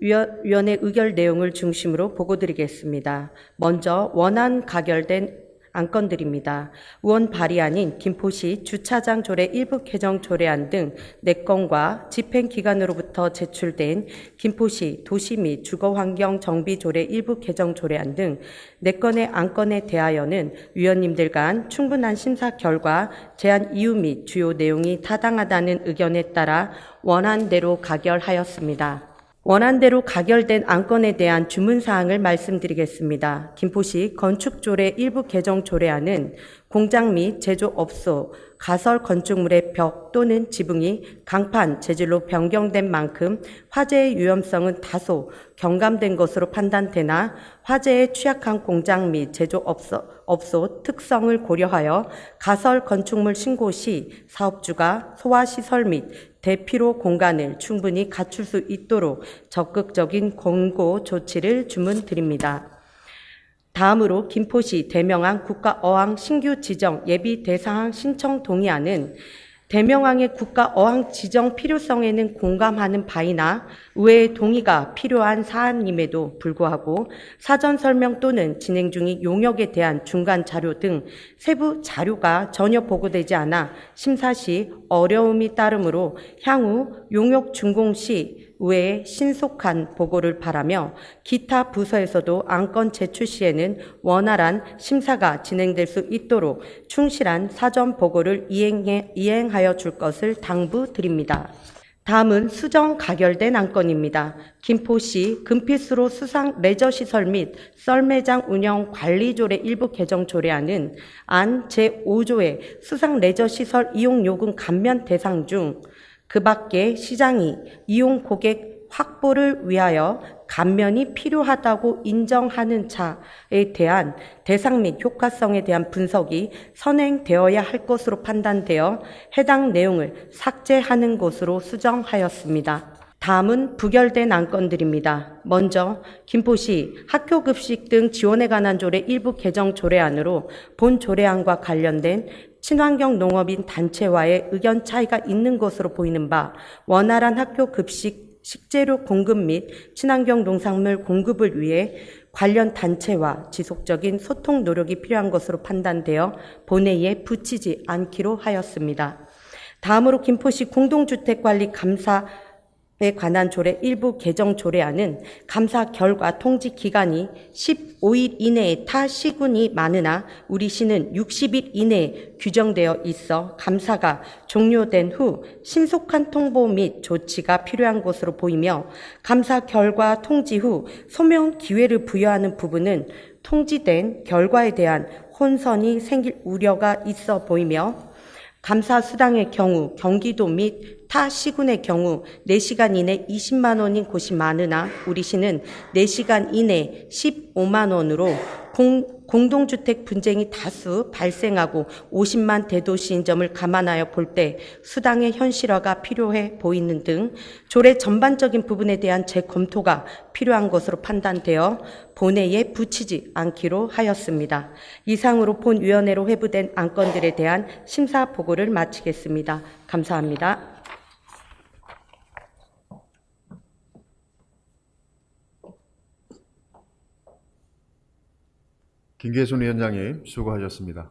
위원회 의결 내용을 중심으로 보고드리겠습니다. 먼저 원안 가결된 안건들입니다. 의원 발의안인 김포시 주차장 조례 일부 개정 조례안 등 4건과 집행기관으로부터 제출된 김포시 도시 및 주거환경 정비 조례 일부 개정 조례안 등 4건의 안건에 대하여는 위원님들 간 충분한 심사 결과 제안 이유 및 주요 내용이 타당하다는 의견에 따라 원안대로 가결하였습니다. 원안대로 가결된 안건에 대한 주문사항을 말씀드리겠습니다. 김포시 건축조례 일부 개정 조례안은 공장 및 제조업소, 가설 건축물의 벽 또는 지붕이 강판, 재질로 변경된 만큼 화재의 위험성은 다소 경감된 것으로 판단되나 화재에 취약한 공장 및 제조업소 특성을 고려하여 가설 건축물 신고 시 사업주가 소화시설 및 대피로 공간을 충분히 갖출 수 있도록 적극적인 권고 조치를 주문드립니다. 다음으로 김포시 대명항 국가어항 신규 지정 예비 대상항 신청 동의안은 대명항의 국가어항 지정 필요성에는 공감하는 바이나 의회의 동의가 필요한 사안임에도 불구하고 사전 설명 또는 진행 중인 용역에 대한 중간 자료 등 세부 자료가 전혀 보고되지 않아 심사 시 어려움이 따르므로 향후 용역 준공 시 의회에 신속한 보고를 바라며 기타 부서에서도 안건 제출 시에는 원활한 심사가 진행될 수 있도록 충실한 사전 보고를 이행하여 줄 것을 당부드립니다. 다음은 수정 가결된 안건입니다. 김포시 금필수로 수상 레저시설 및 썰매장 운영 관리조례 일부 개정 조례안은 안 제5조의 수상 레저시설 이용 요금 감면 대상 중 그 밖에 시장이 이용 고객 확보를 위하여 감면이 필요하다고 인정하는 차에 대한 대상 및 효과성에 대한 분석이 선행되어야 할 것으로 판단되어 해당 내용을 삭제하는 것으로 수정하였습니다. 다음은 부결된 안건들입니다. 먼저 김포시 학교급식 등 지원에 관한 조례 일부 개정 조례안으로 본 조례안과 관련된 친환경 농업인 단체와의 의견 차이가 있는 것으로 보이는 바 원활한 학교급식 식재료 공급 및 친환경 농산물 공급을 위해 관련 단체와 지속적인 소통 노력이 필요한 것으로 판단되어 본회의에 붙이지 않기로 하였습니다. 다음으로 김포시 공동주택관리 감사에 관한 조례 일부 개정 조례안은 감사 결과 통지 기간이 15일 이내에 타 시군이 많으나 우리 시는 60일 이내에 규정되어 있어 감사가 종료된 후 신속한 통보 및 조치가 필요한 것으로 보이며 감사 결과 통지 후 소명 기회를 부여하는 부분은 통지된 결과에 대한 혼선이 생길 우려가 있어 보이며 감사 수당의 경우 경기도 및 타 시군의 경우 4시간 이내 20만 원인 곳이 많으나 우리 시는 4시간 이내 15만 원으로 공동주택 분쟁이 다수 발생하고 50만 대도시인 점을 감안하여 볼 때 수당의 현실화가 필요해 보이는 등 조례 전반적인 부분에 대한 재검토가 필요한 것으로 판단되어 본회의에 붙이지 않기로 하였습니다. 이상으로 본위원회로 회부된 안건들에 대한 심사 보고를 마치겠습니다. 감사합니다. 김계순 위원장님 수고하셨습니다.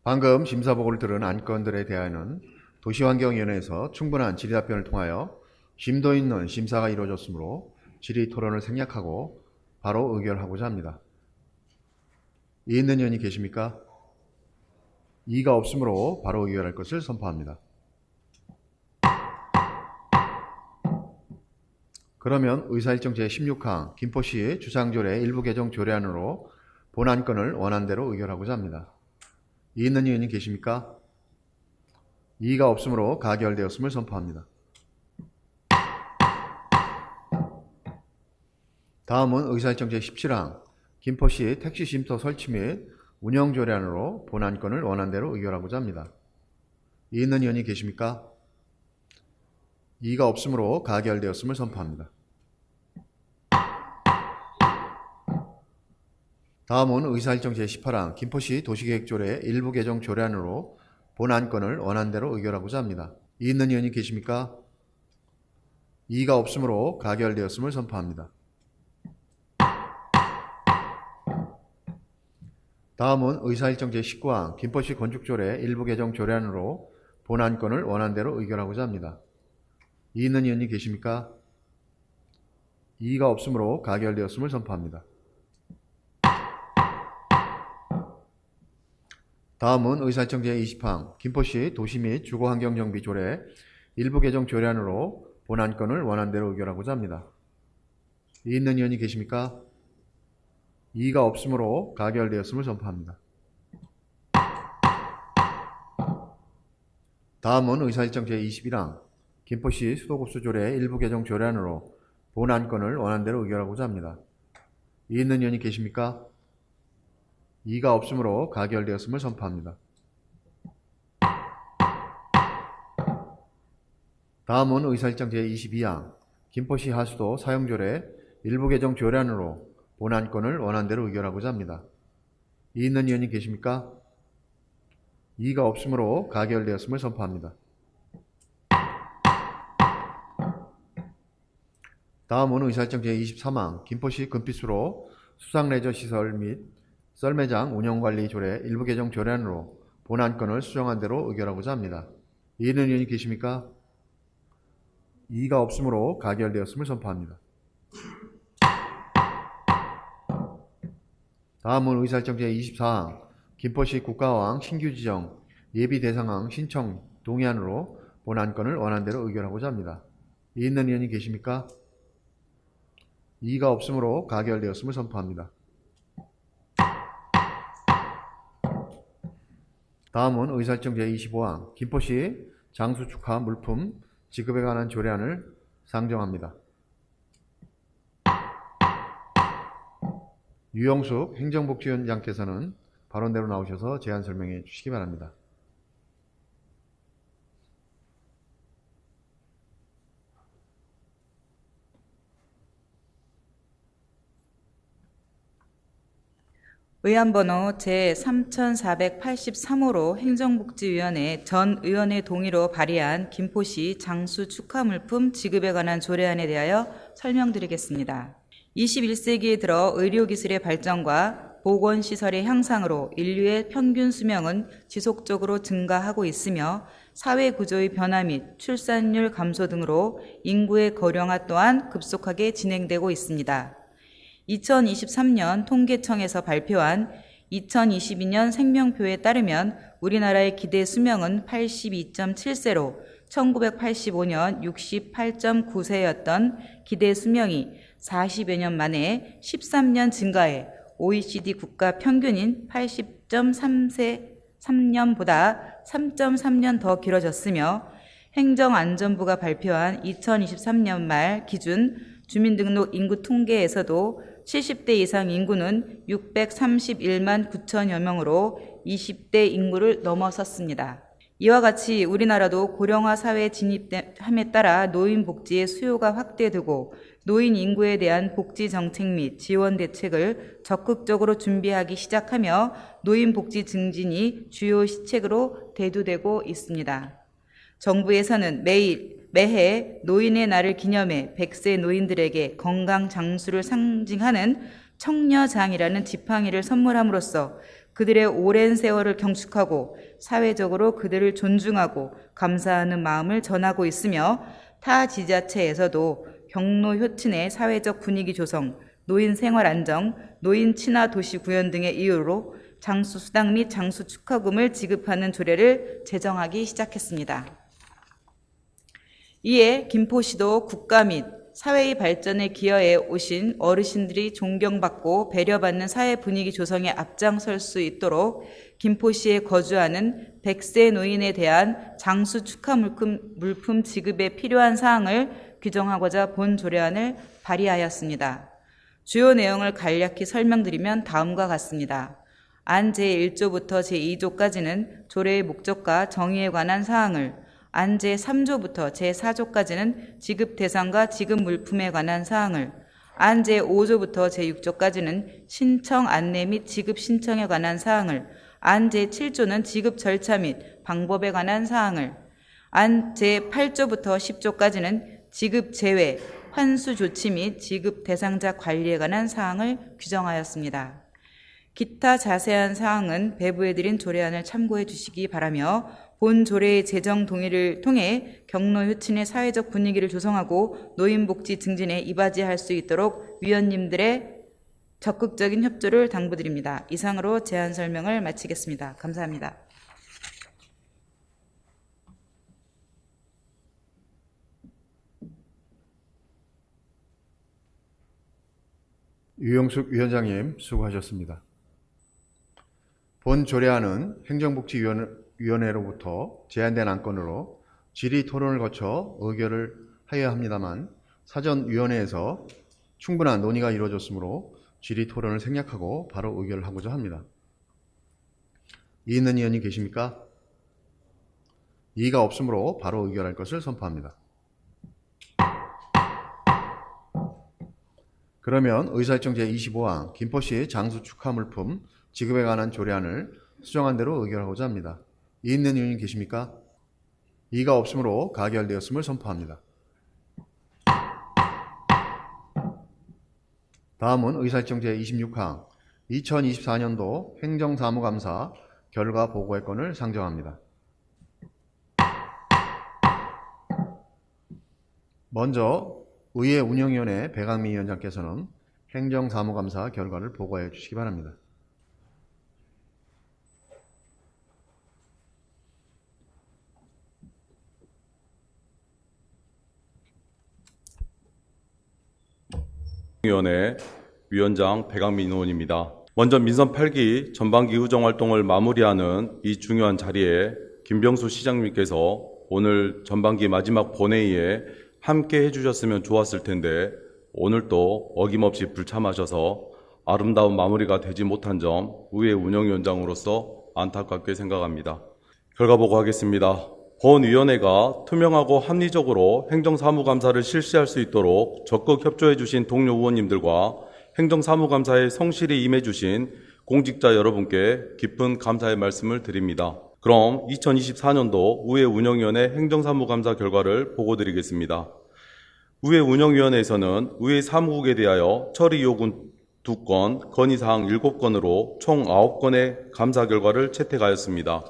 방금 심사보고를 들은 안건들에 대하여는 도시환경위원회에서 충분한 질의답변을 통하여 심도 있는 심사가 이루어졌으므로 질의 토론을 생략하고 바로 의결하고자 합니다. 이해 있는 의원이 계십니까? 이의가 없으므로 바로 의결할 것을 선포합니다. 그러면 의사일정 제16항 김포시 주상조례 일부 개정 조례안으로 본 안건을 원안대로 의결하고자 합니다. 이의 있는 의원이 계십니까? 이의가 없으므로 가결되었음을 선포합니다. 다음은 의사일정 제17항 김포시 택시쉼터 설치 및 운영 조례안으로 본 안건을 원안대로 의결하고자 합니다. 이의 있는 의원이 계십니까? 이의가 없으므로 가결되었음을 선포합니다. 다음은 의사일정 제18항 김포시 도시계획조례 일부 개정 조례안으로 본 안건을 원안대로 의결하고자 합니다. 이의 있는 의원이 계십니까? 이의가 없으므로 가결되었음을 선포합니다. 다음은 의사일정 제19항 김포시 건축조례 일부 개정 조례안으로 본 안건을 원안대로 의결하고자 합니다. 이의 있는 의원이 계십니까? 이의가 없으므로 가결되었음을 선포합니다. 다음은 의사일정 제20항 김포시 도시 및 주거환경정비 조례 일부 개정 조례안으로 본안건을 원안대로 의결하고자 합니다. 이의 있는 의원이 계십니까? 이의가 없으므로 가결되었음을 선포합니다. 다음은 의사일정 제21항 김포시 수도급수 조례 일부 개정 조례안으로 본안건을 원안대로 의결하고자 합니다. 이의 있는 의원이 계십니까? 이의가 없으므로 가결되었음을 선포합니다. 다음은 의사일정 제22항 김포시 하수도 사용조례 일부 개정 조례안으로 본안건을 원안대로 의결하고자 합니다. 이의 있는 의원이 계십니까? 이의가 없으므로 가결되었음을 선포합니다. 다음은 의사일정 제23항 김포시 금빛수로 수상레저시설 및 썰매장 운영관리 조례 일부 개정 조례안으로 본안건을 수정한 대로 의결하고자 합니다. 이의 있는 의원이 계십니까? 이의가 없으므로 가결되었음을 선포합니다. 다음은 의사일정 제24항 김포시 국가어항 신규 지정 예비 대상항 신청 동의안으로 본안건을 원안대로 의결하고자 합니다. 이의 있는 의원이 계십니까? 이의가 없으므로 가결되었음을 선포합니다. 다음은 의사일정 제25항 김포시 장수축하 물품 지급에 관한 조례안을 상정합니다. 유영숙 행정복지위원장께서는 발언대로 나오셔서 제안 설명해 주시기 바랍니다. 의안번호 제3483호로 행정복지위원회 전 의원의 동의로 발의한 김포시 장수 축하물품 지급에 관한 조례안에 대하여 설명드리겠습니다. 21세기에 들어 의료기술의 발전과 보건시설의 향상으로 인류의 평균 수명은 지속적으로 증가하고 있으며 사회구조의 변화 및 출산율 감소 등으로 인구의 고령화 또한 급속하게 진행되고 있습니다. 2023년 통계청에서 발표한 2022년 생명표에 따르면 우리나라의 기대 수명은 82.7세로 1985년 68.9세였던 기대 수명이 40여 년 만에 13년 증가해 OECD 국가 평균인 80.3세 3년보다 3.3년 더 길어졌으며 행정안전부가 발표한 2023년 말 기준 주민등록 인구 통계에서도 70대 이상 인구는 631만 9천여 명으로 20대 인구를 넘어섰습니다. 이와 같이 우리나라도 고령화 사회에 진입함에 따라 노인 복지의 수요가 확대되고 노인 인구에 대한 복지 정책 및 지원 대책을 적극적으로 준비하기 시작하며 노인 복지 증진이 주요 시책으로 대두되고 있습니다. 정부에서는 매해 노인의 날을 기념해 100세 노인들에게 건강 장수를 상징하는 청려장이라는 지팡이를 선물함으로써 그들의 오랜 세월을 경축하고 사회적으로 그들을 존중하고 감사하는 마음을 전하고 있으며 타 지자체에서도 경로 효친의 사회적 분위기 조성, 노인 생활 안정, 노인 친화 도시 구현 등의 이유로 장수 수당 및 장수 축하금을 지급하는 조례를 제정하기 시작했습니다. 이에 김포시도 국가 및 사회의 발전에 기여해 오신 어르신들이 존경받고 배려받는 사회 분위기 조성에 앞장설 수 있도록 김포시에 거주하는 100세 노인에 대한 장수 축하 물품 지급에 필요한 사항을 규정하고자 본 조례안을 발의하였습니다. 주요 내용을 간략히 설명드리면 다음과 같습니다. 안 제1조부터 제2조까지는 조례의 목적과 정의에 관한 사항을, 안 제3조부터 제4조까지는 지급 대상과 지급 물품에 관한 사항을, 안 제5조부터 제6조까지는 신청 안내 및 지급 신청에 관한 사항을, 안 제7조는 지급 절차 및 방법에 관한 사항을, 안 제8조부터 10조까지는 지급 제외, 환수 조치 및 지급 대상자 관리에 관한 사항을 규정하였습니다. 기타 자세한 사항은 배부해드린 조례안을 참고해 주시기 바라며 본 조례의 제정 동의를 통해 경로 효친의 사회적 분위기를 조성하고 노인복지 증진에 이바지할 수 있도록 위원님들의 적극적인 협조를 당부드립니다. 이상으로 제안 설명을 마치겠습니다. 감사합니다. 유영숙 위원장님 수고하셨습니다. 본 조례안은 행정복지위원회로부터 제안된 안건으로 질의 토론을 거쳐 의결을 하여야 합니다만 사전위원회에서 충분한 논의가 이루어졌으므로 질의 토론을 생략하고 바로 의결을 하고자 합니다. 이의 있는 의원님 계십니까? 이의가 없으므로 바로 의결할 것을 선포합니다. 그러면 의사일정 제25항 김포시 장수 축하 물품 지급에 관한 조례안을 수정한 대로 의결하고자 합니다. 이의 있는 의원님 계십니까? 이의가 없으므로 가결되었음을 선포합니다. 다음은 의사일정 제26항 2024년도 행정사무감사 결과 보고의 건을 상정합니다. 먼저 의회 운영위원회 배강민 위원장께서는 행정사무감사 결과를 보고해 주시기 바랍니다. 위원회 위원장 배강민 의원입니다. 먼저 민선 8기 전반기 의정활동을 마무리하는 이 중요한 자리에 김병수 시장님께서 오늘 전반기 마지막 본회의에 함께 해주셨으면 좋았을 텐데 오늘도 어김없이 불참하셔서 아름다운 마무리가 되지 못한 점 의회 운영위원장으로서 안타깝게 생각합니다. 결과 보고하겠습니다. 본위원회가 투명하고 합리적으로 행정사무감사를 실시할 수 있도록 적극 협조해 주신 동료 의원님들과 행정사무감사에 성실히 임해 주신 공직자 여러분께 깊은 감사의 말씀을 드립니다. 그럼 2024년도 의회 운영위원회 행정사무감사 결과를 보고드리겠습니다. 의회 운영위원회에서는 의회 사무국에 대하여 처리 요구 2건, 건의사항 7건으로 총 9건의 감사 결과를 채택하였습니다.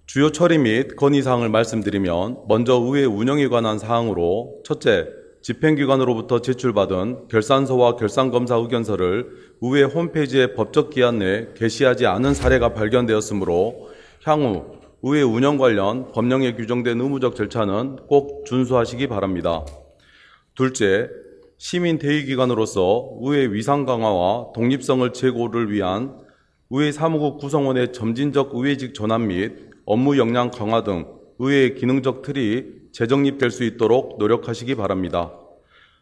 주요 처리 및 건의사항을 말씀드리면 먼저 의회 운영에 관한 사항으로 첫째, 집행기관으로부터 제출받은 결산서와 결산검사 의견서를 의회 홈페이지의 법적 기한 내에 게시하지 않은 사례가 발견되었으므로 향후 의회 운영 관련 법령에 규정된 의무적 절차는 꼭 준수하시기 바랍니다. 둘째, 시민 대의기관으로서 의회 위상 강화와 독립성을 제고를 위한 의회 사무국 구성원의 점진적 의회직 전환 및 업무 역량 강화 등 의회의 기능적 틀이 재정립될 수 있도록 노력하시기 바랍니다.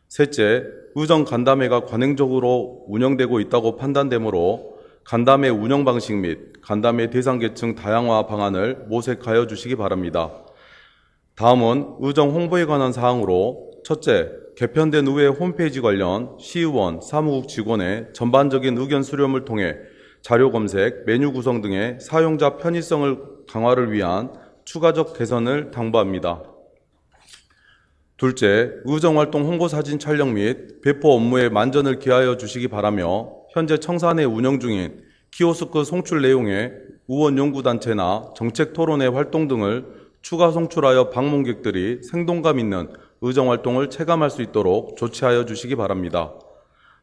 셋째, 의정 간담회가 관행적으로 운영되고 있다고 판단되므로 간담회 운영 방식 및 간담회 대상 계층 다양화 방안을 모색하여 주시기 바랍니다. 다음은 의정 홍보에 관한 사항으로 첫째, 개편된 의회 홈페이지 관련 시의원, 사무국 직원의 전반적인 의견 수렴을 통해 자료 검색, 메뉴 구성 등의 사용자 편의성을 강화를 위한 추가적 개선을 당부합니다. 둘째, 의정활동 홍보사진 촬영 및 배포 업무에 만전을 기하여 주시기 바라며 현재 청사내 운영 중인 키오스크 송출 내용의 의원연구단체나 정책토론회 활동 등을 추가 송출하여 방문객들이 생동감 있는 의정활동을 체감할 수 있도록 조치하여 주시기 바랍니다.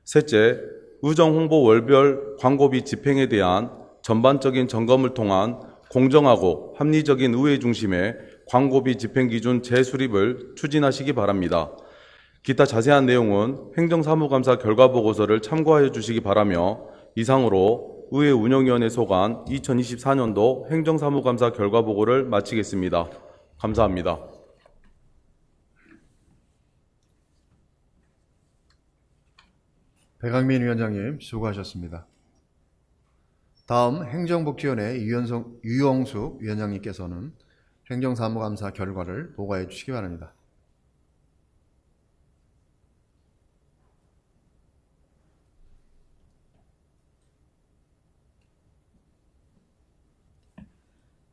셋째, 의정홍보 월별 광고비 집행에 대한 전반적인 점검을 통한 공정하고 합리적인 의회 중심의 광고비 집행 기준 재수립을 추진하시기 바랍니다. 기타 자세한 내용은 행정사무감사 결과보고서를 참고하여 주시기 바라며 이상으로 의회 운영위원회 소관 2024년도 행정사무감사 결과보고를 마치겠습니다. 감사합니다. 배강민 위원장님 수고하셨습니다. 다음 행정복지위원회 유영숙 위원장님께서는 행정사무감사 결과를 보고해 주시기 바랍니다.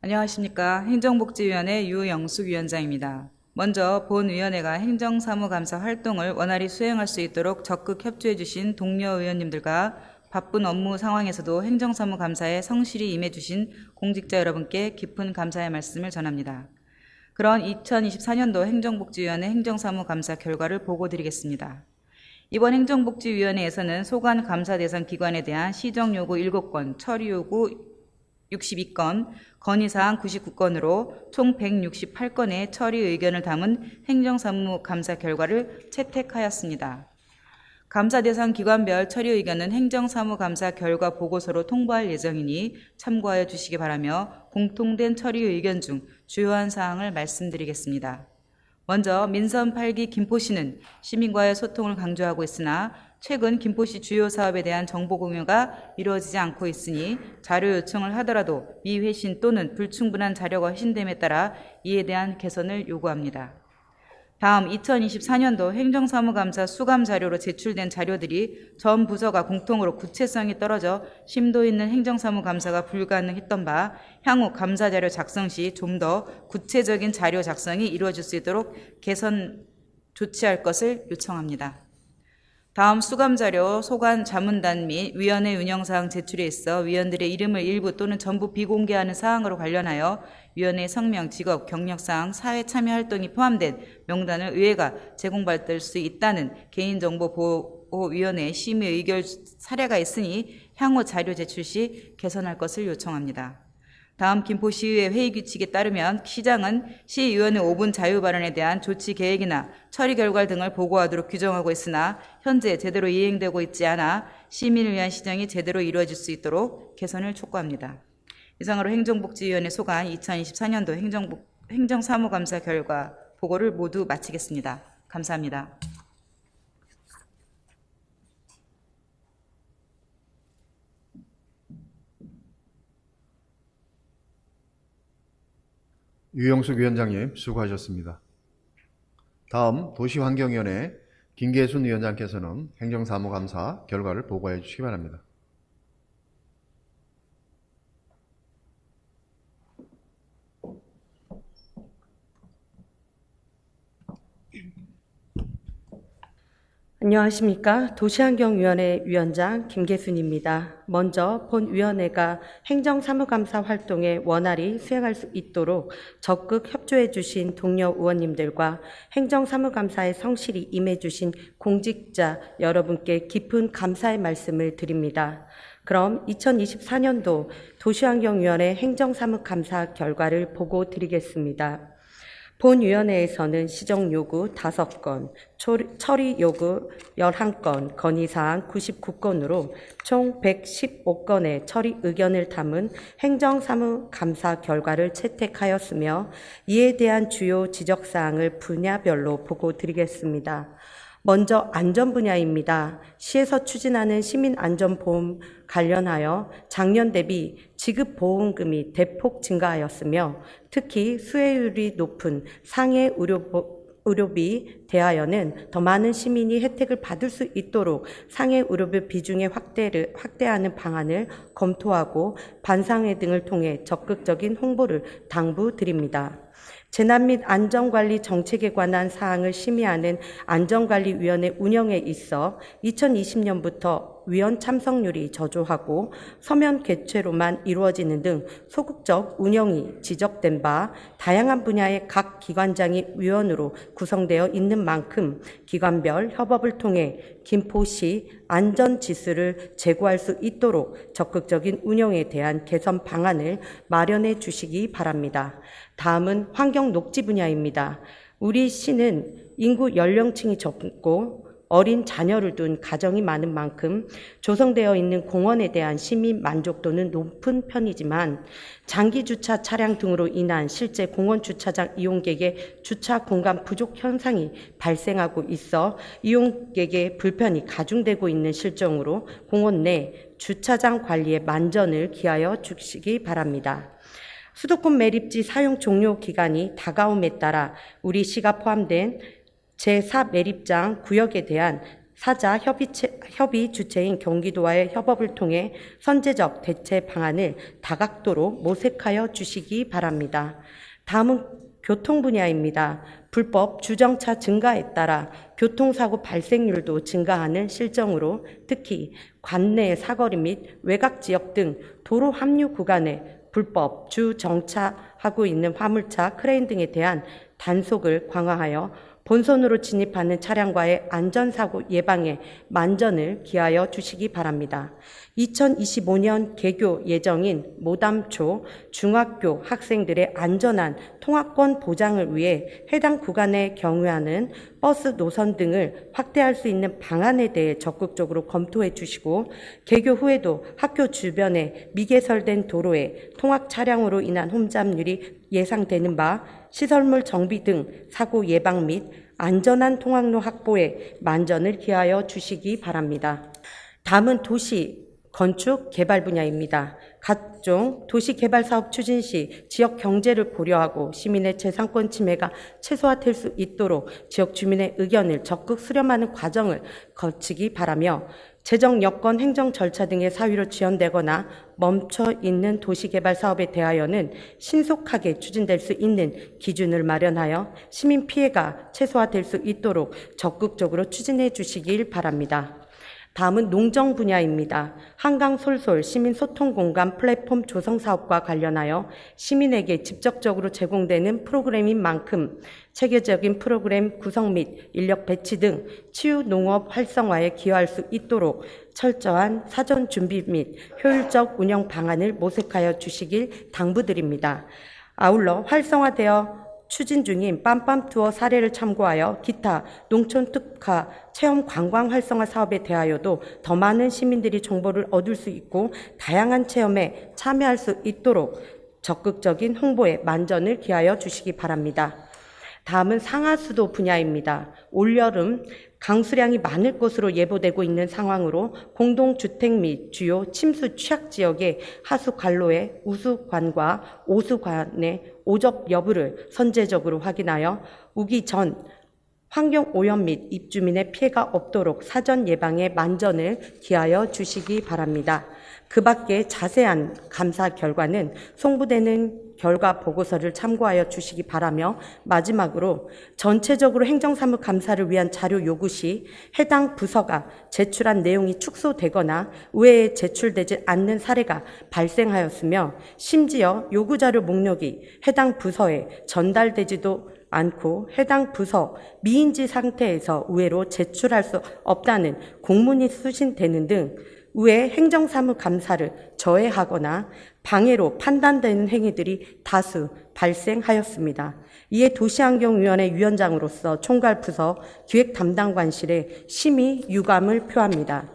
안녕하십니까. 행정복지위원회 유영숙 위원장입니다. 먼저 본위원회가 행정사무감사 활동을 원활히 수행할 수 있도록 적극 협조해 주신 동료 의원님들과 바쁜 업무 상황에서도 행정사무감사에 성실히 임해 주신 공직자 여러분께 깊은 감사의 말씀을 전합니다. 그런 2024년도 행정복지위원회 행정사무감사 결과를 보고드리겠습니다. 이번 행정복지위원회에서는 소관 감사 대상 기관에 대한 시정요구 7건, 처리요구 62건, 건의사항 99건으로 총 168건의 처리 의견을 담은 행정사무감사 결과를 채택하였습니다. 감사 대상 기관별 처리 의견은 행정사무감사 결과 보고서로 통보할 예정이니 참고하여 주시기 바라며 공통된 처리 의견 중 주요한 사항을 말씀드리겠습니다. 먼저 민선 8기 김포시는 시민과의 소통을 강조하고 있으나 최근 김포시 주요 사업에 대한 정보 공유가 이루어지지 않고 있으니 자료 요청을 하더라도 미회신 또는 불충분한 자료가 회신됨에 따라 이에 대한 개선을 요구합니다. 다음 2024년도 행정사무감사 수감 자료로 제출된 자료들이 전 부서가 공통으로 구체성이 떨어져 심도 있는 행정사무감사가 불가능했던 바 향후 감사 자료 작성 시 좀 더 구체적인 자료 작성이 이루어질 수 있도록 개선 조치할 것을 요청합니다. 다음 수감자료, 소관 자문단 및 위원회 운영사항 제출에 있어 위원들의 이름을 일부 또는 전부 비공개하는 사항으로 관련하여 위원회 성명, 직업, 경력사항, 사회 참여 활동이 포함된 명단을 의회가 제공받을 수 있다는 개인정보보호위원회 심의 의결 사례가 있으니 향후 자료 제출 시 개선할 것을 요청합니다. 다음 김포시의회 회의 규칙에 따르면 시장은 시의원의 5분 자유 발언에 대한 조치 계획이나 처리 결과 등을 보고하도록 규정하고 있으나 현재 제대로 이행되고 있지 않아 시민을 위한 시정이 제대로 이루어질 수 있도록 개선을 촉구합니다. 이상으로 행정복지위원회 소관 2024년도 행정사무감사 결과 보고를 모두 마치겠습니다. 감사합니다. 유영숙 위원장님 수고하셨습니다. 다음 도시환경위원회 김계순 위원장께서는 행정사무감사 결과를 보고해 주시기 바랍니다. 안녕하십니까. 도시환경위원회 위원장 김계순입니다. 먼저 본위원회가 행정사무감사 활동에 원활히 수행할 수 있도록 적극 협조해 주신 동료 의원님들과 행정사무감사에 성실히 임해 주신 공직자 여러분께 깊은 감사의 말씀을 드립니다. 그럼 2024년도 도시환경위원회 행정사무감사 결과를 보고 드리겠습니다. 본위원회에서는 시정요구 5건, 처리 요구 11건, 건의사항 99건으로 총 115건의 처리 의견을 담은 행정사무감사 결과를 채택하였으며 이에 대한 주요 지적사항을 분야별로 보고 드리겠습니다. 먼저 안전 분야입니다. 시에서 추진하는 시민안전보험 관련하여 작년 대비 지급보험금이 대폭 증가하였으며 특히 수혜율이 높은 상해 의료비 대하여는 더 많은 시민이 혜택을 받을 수 있도록 상해 의료비 비중의 확대하는 방안을 검토하고 반상회 등을 통해 적극적인 홍보를 당부드립니다. 재난 및 안전관리 정책에 관한 사항을 심의하는 안전관리위원회 운영에 있어 2020년부터 위원 참석률이 저조하고 서면 개최로만 이루어지는 등 소극적 운영이 지적된 바 다양한 분야의 각 기관장이 위원으로 구성되어 있는 만큼 기관별 협업을 통해 김포시 안전지수를 제고할 수 있도록 적극적인 운영에 대한 개선 방안을 마련해 주시기 바랍니다. 다음은 환경 녹지 분야입니다. 우리 시는 인구 연령층이 적고 어린 자녀를 둔 가정이 많은 만큼 조성되어 있는 공원에 대한 시민 만족도는 높은 편이지만 장기 주차 차량 등으로 인한 실제 공원 주차장 이용객의 주차 공간 부족 현상이 발생하고 있어 이용객의 불편이 가중되고 있는 실정으로 공원 내 주차장 관리에 만전을 기하여 주시기 바랍니다. 수도권 매립지 사용 종료 기간이 다가옴에 따라 우리 시가 포함된 제4 매립장 구역에 대한 사자 협의 주체인 경기도와의 협업을 통해 선제적 대체 방안을 다각도로 모색하여 주시기 바랍니다. 다음은 교통 분야입니다. 불법 주정차 증가에 따라 교통사고 발생률도 증가하는 실정으로 특히 관내 사거리 및 외곽지역 등 도로 합류 구간에 불법 주정차하고 있는 화물차, 크레인 등에 대한 단속을 강화하여 본선으로 진입하는 차량과의 안전사고 예방에 만전을 기하여 주시기 바랍니다. 2025년 개교 예정인 모담초 중학교 학생들의 안전한 통학권 보장을 위해 해당 구간에 경유하는 버스 노선 등을 확대할 수 있는 방안에 대해 적극적으로 검토해 주시고, 개교 후에도 학교 주변에 미개설된 도로에 통학 차량으로 인한 혼잡률이 예상되는 바 시설물 정비 등 사고 예방 및 안전한 통학로 확보에 만전을 기하여 주시기 바랍니다. 다음은 도시 건축 개발 분야입니다. 각종 도시개발 사업 추진 시 지역 경제를 고려하고 시민의 재산권 침해가 최소화될 수 있도록 지역 주민의 의견을 적극 수렴하는 과정을 거치기 바라며, 재정 여건 행정 절차 등의 사유로 지연되거나 멈춰 있는 도시개발 사업에 대하여는 신속하게 추진될 수 있는 기준을 마련하여 시민 피해가 최소화될 수 있도록 적극적으로 추진해 주시길 바랍니다. 다음은 농정 분야입니다. 한강 솔솔 시민 소통 공간 플랫폼 조성 사업과 관련하여 시민에게 직접적으로 제공되는 프로그램인 만큼 체계적인 프로그램 구성 및 인력 배치 등 치유 농업 활성화에 기여할 수 있도록 철저한 사전 준비 및 효율적 운영 방안을 모색하여 주시길 당부드립니다. 아울러 활성화되어 추진 중인 빰빰 투어 사례를 참고하여 기타 농촌 특화 체험 관광 활성화 사업에 대하여도 더 많은 시민들이 정보를 얻을 수 있고 다양한 체험에 참여할 수 있도록 적극적인 홍보에 만전을 기하여 주시기 바랍니다. 다음은 상하수도 분야입니다. 올여름 강수량이 많을 것으로 예보되고 있는 상황으로 공동주택 및 주요 침수 취약 지역의 하수관로의 우수관과 오수관의 오접 여부를 선제적으로 확인하여 우기 전 환경오염 및 입주민의 피해가 없도록 사전 예방에 만전을 기하여 주시기 바랍니다. 그 밖에 자세한 감사 결과는 송부되는 결과 보고서를 참고하여 주시기 바라며, 마지막으로 전체적으로 행정사무 감사를 위한 자료 요구 시 해당 부서가 제출한 내용이 축소되거나 의회에 제출되지 않는 사례가 발생하였으며, 심지어 요구자료 목록이 해당 부서에 전달되지도 않고 해당 부서 미인지 상태에서 의회로 제출할 수 없다는 공문이 수신되는 등 의회 행정사무 감사를 저해하거나 방해로 판단되는 행위들이 다수 발생하였습니다. 이에 도시환경위원회 위원장으로서 총괄부서 기획담당관실에 심히 유감을 표합니다.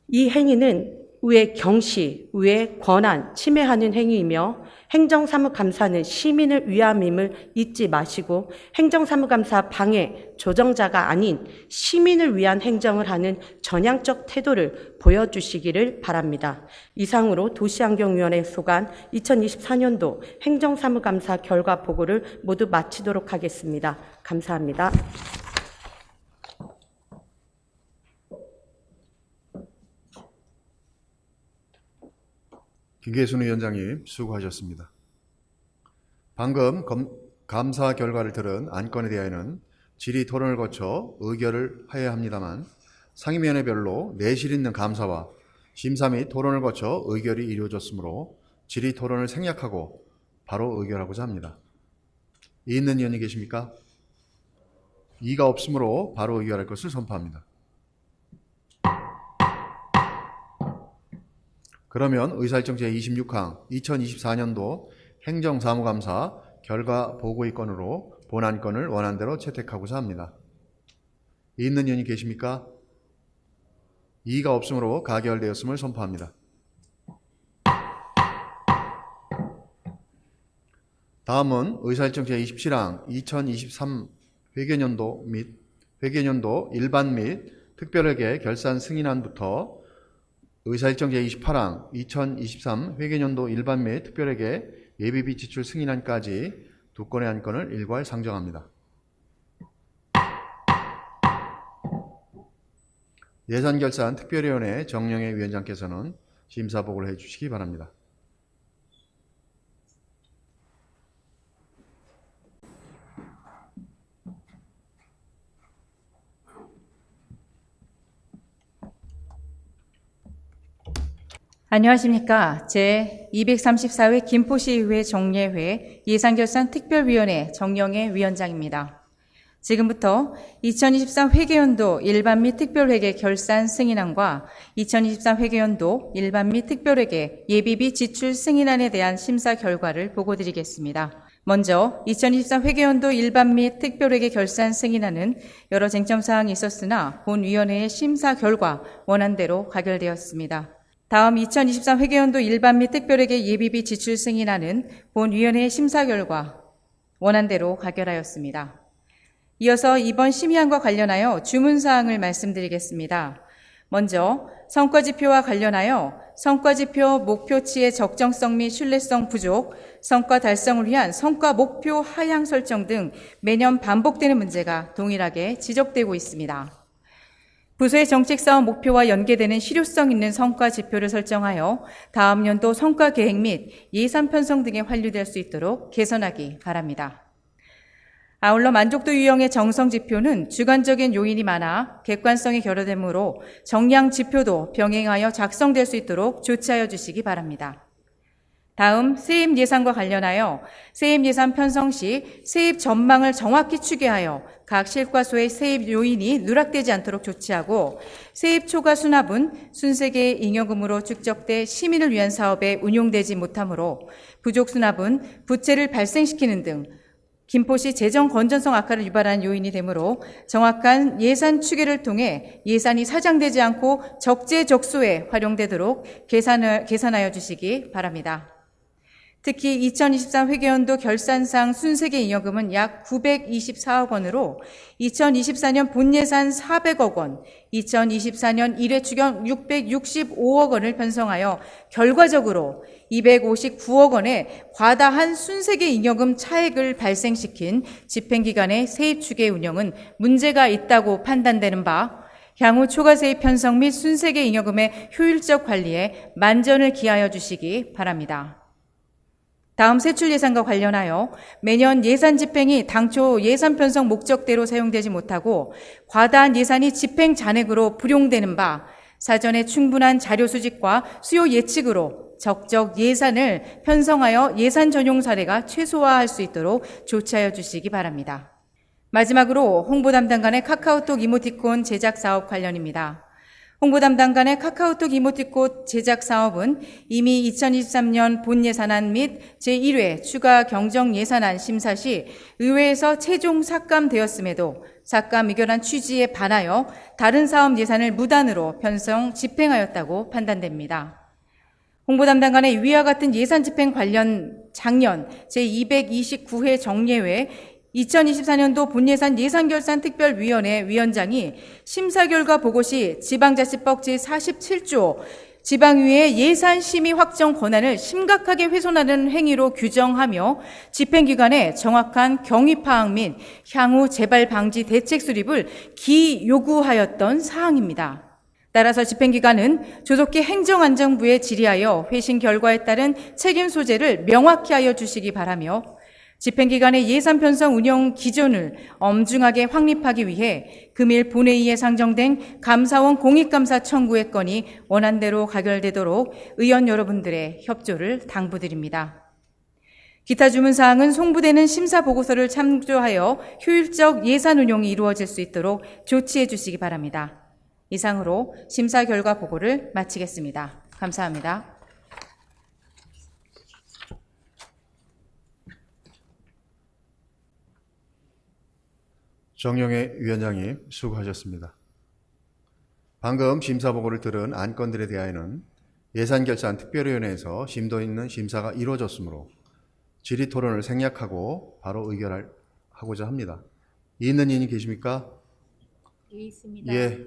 이 행위는 의회 경시, 의회 권한 침해하는 행위이며, 행정사무감사는 시민을 위함임을 잊지 마시고 행정사무감사 방해 조정자가 아닌 시민을 위한 행정을 하는 전향적 태도를 보여주시기를 바랍니다. 이상으로 도시환경위원회 소관 2024년도 행정사무감사 결과 보고를 모두 마치도록 하겠습니다. 감사합니다. 김계순 위원장님 수고하셨습니다. 방금 감사 결과를 들은 안건에 대하여는 질의 토론을 거쳐 의결을 하여야 합니다만, 상임위원회별로 내실 있는 감사와 심사 및 토론을 거쳐 의결이 이루어졌으므로 질의 토론을 생략하고 바로 의결하고자 합니다. 이 있는 의원이 계십니까? 이가 없으므로 바로 의결할 것을 선포합니다. 그러면 의사일정 제26항 2024년도 행정사무감사 결과 보고의 건으로 본안건을 원안대로 채택하고자 합니다. 이 있는 의원이 계십니까? 이의가 없으므로 가결되었음을 선포합니다. 다음은 의사일정 제27항 2023 회계년도 및 회계년도 일반 및 특별회계 결산 승인안부터 의사일정 제28항 2023 회계년도 일반 및 특별회계 예비비 지출 승인안까지 두 건의 안건을 일괄 상정합니다. 예산결산 특별위원회 정영애 위원장께서는 심사보고를 해주시기 바랍니다. 안녕하십니까. 제234회 김포시의회 정례회 예산결산 특별위원회 정영애 위원장입니다. 지금부터 2023 회계연도 일반 및 특별회계 결산 승인안과 2023 회계연도 일반 및 특별회계 예비비 지출 승인안에 대한 심사 결과를 보고드리겠습니다. 먼저 2023 회계연도 일반 및 특별회계 결산 승인안은 여러 쟁점사항이 있었으나 본위원회의 심사 결과 원안대로 가결되었습니다. 다음 2023 회계연도 일반 및 특별회계 예비비 지출 승인안은 본위원회의 심사 결과 원안대로 가결하였습니다. 이어서 이번 심의안과 관련하여 주문사항을 말씀드리겠습니다. 먼저 성과지표와 관련하여 성과지표 목표치의 적정성 및 신뢰성 부족, 성과 달성을 위한 성과 목표 하향 설정 등 매년 반복되는 문제가 동일하게 지적되고 있습니다. 부서의 정책사업 목표와 연계되는 실효성 있는 성과지표를 설정하여 다음 연도 성과계획 및 예산 편성 등에 환류될 수 있도록 개선하기 바랍니다. 아울러 만족도 유형의 정성 지표는 주관적인 요인이 많아 객관성이 결여되므로 정량 지표도 병행하여 작성될 수 있도록 조치하여 주시기 바랍니다. 다음 세입 예산과 관련하여 세입 예산 편성 시 세입 전망을 정확히 추계하여 각 실과소의 세입 요인이 누락되지 않도록 조치하고 세입 초과 수납은 순세계의 잉여금으로 축적돼 시민을 위한 사업에 운용되지 못하므로 부족 수납은 부채를 발생시키는 등 김포시 재정 건전성 악화를 유발한 요인이 되므로 정확한 예산 추계를 통해 예산이 사장되지 않고 적재적소에 활용되도록 계산하여 주시기 바랍니다. 특히 2023 회계연도 결산상 순세계 잉여금은 약 924억 원으로 2024년 본예산 400억 원, 2024년 1회 추경 665억 원을 편성하여 결과적으로 259억 원의 과다한 순세계 잉여금 차액을 발생시킨 집행기관의 세입추계 운영은 문제가 있다고 판단되는 바 향후 초과세입 편성 및 순세계 잉여금의 효율적 관리에 만전을 기하여 주시기 바랍니다. 다음 세출 예산과 관련하여 매년 예산 집행이 당초 예산 편성 목적대로 사용되지 못하고 과다한 예산이 집행 잔액으로 불용되는 바 사전에 충분한 자료 수집과 수요 예측으로 적적 예산을 편성하여 예산 전용 사례가 최소화할 수 있도록 조치하여 주시기 바랍니다. 마지막으로 홍보 담당 간의 카카오톡 이모티콘 제작 사업 관련입니다. 홍보 담당 간의 카카오톡 이모티콘 제작 사업은 이미 2023년 본 예산안 및 제1회 추가 경정 예산안 심사 시 의회에서 최종 삭감되었음에도 삭감 의결안 취지에 반하여 다른 사업 예산을 무단으로 편성 집행하였다고 판단됩니다. 홍보 담당 간의 위와 같은 예산 집행 관련 작년 제229회 정례회 2024년도 본예산 예산결산특별위원회 위원장이 심사 결과 보고 시 지방자치법 제47조 지방의회의 예산심의 확정 권한을 심각하게 훼손하는 행위로 규정하며 집행기관의 정확한 경위 파악 및 향후 재발 방지 대책 수립을 기요구하였던 사항입니다. 따라서 집행기관은 조속히 행정안전부에 질의하여 회신 결과에 따른 책임 소재를 명확히 하여 주시기 바라며 집행기관의 예산 편성 운영 기준을 엄중하게 확립하기 위해 금일 본회의에 상정된 감사원 공익감사 청구의 건이 원안대로 가결되도록 의원 여러분들의 협조를 당부드립니다. 기타 주문사항은 송부되는 심사보고서를 참조하여 효율적 예산 운용이 이루어질 수 있도록 조치해 주시기 바랍니다. 이상으로 심사 결과 보고를 마치겠습니다. 감사합니다. 정영애 위원장님 수고하셨습니다. 방금 심사보고를 들은 안건들에 대하여는 예산결산특별위원회에서 심도 있는 심사가 이루어졌으므로 질의토론을 생략하고 바로 의결하고자 합니다. 있는 이인이 계십니까? 예, 있습니다. 예,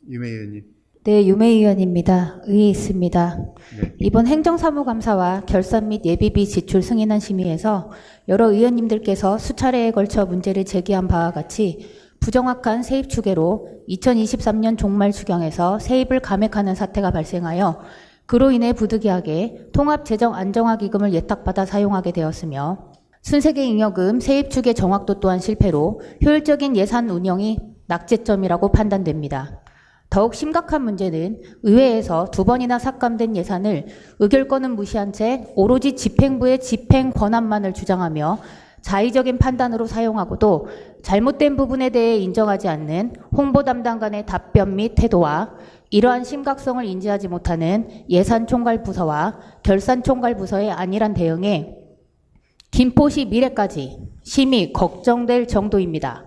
유메 의원님. 네, 유메 의원입니다. 의의 있습니다. 네. 이번 행정사무감사와 결산 및 예비비 지출 승인안 심의에서 여러 의원님들께서 수차례에 걸쳐 문제를 제기한 바와 같이 부정확한 세입 추계로 2023년 종말 추경에서 세입을 감액하는 사태가 발생하여 그로 인해 부득이하게 통합재정안정화기금을 예탁받아 사용하게 되었으며 순세계 잉여금 세입 추계 정확도 또한 실패로 효율적인 예산 운영이 낙제점이라고 판단됩니다. 더욱 심각한 문제는 의회에서 2번이나 삭감된 예산을 의결권은 무시한 채 오로지 집행부의 집행 권한만을 주장하며 자의적인 판단으로 사용하고도 잘못된 부분에 대해 인정하지 않는 홍보 담당관의 답변 및 태도와 이러한 심각성을 인지하지 못하는 예산총괄부서와 결산총괄부서의 안일한 대응에 김포시 미래까지 심히 걱정될 정도입니다.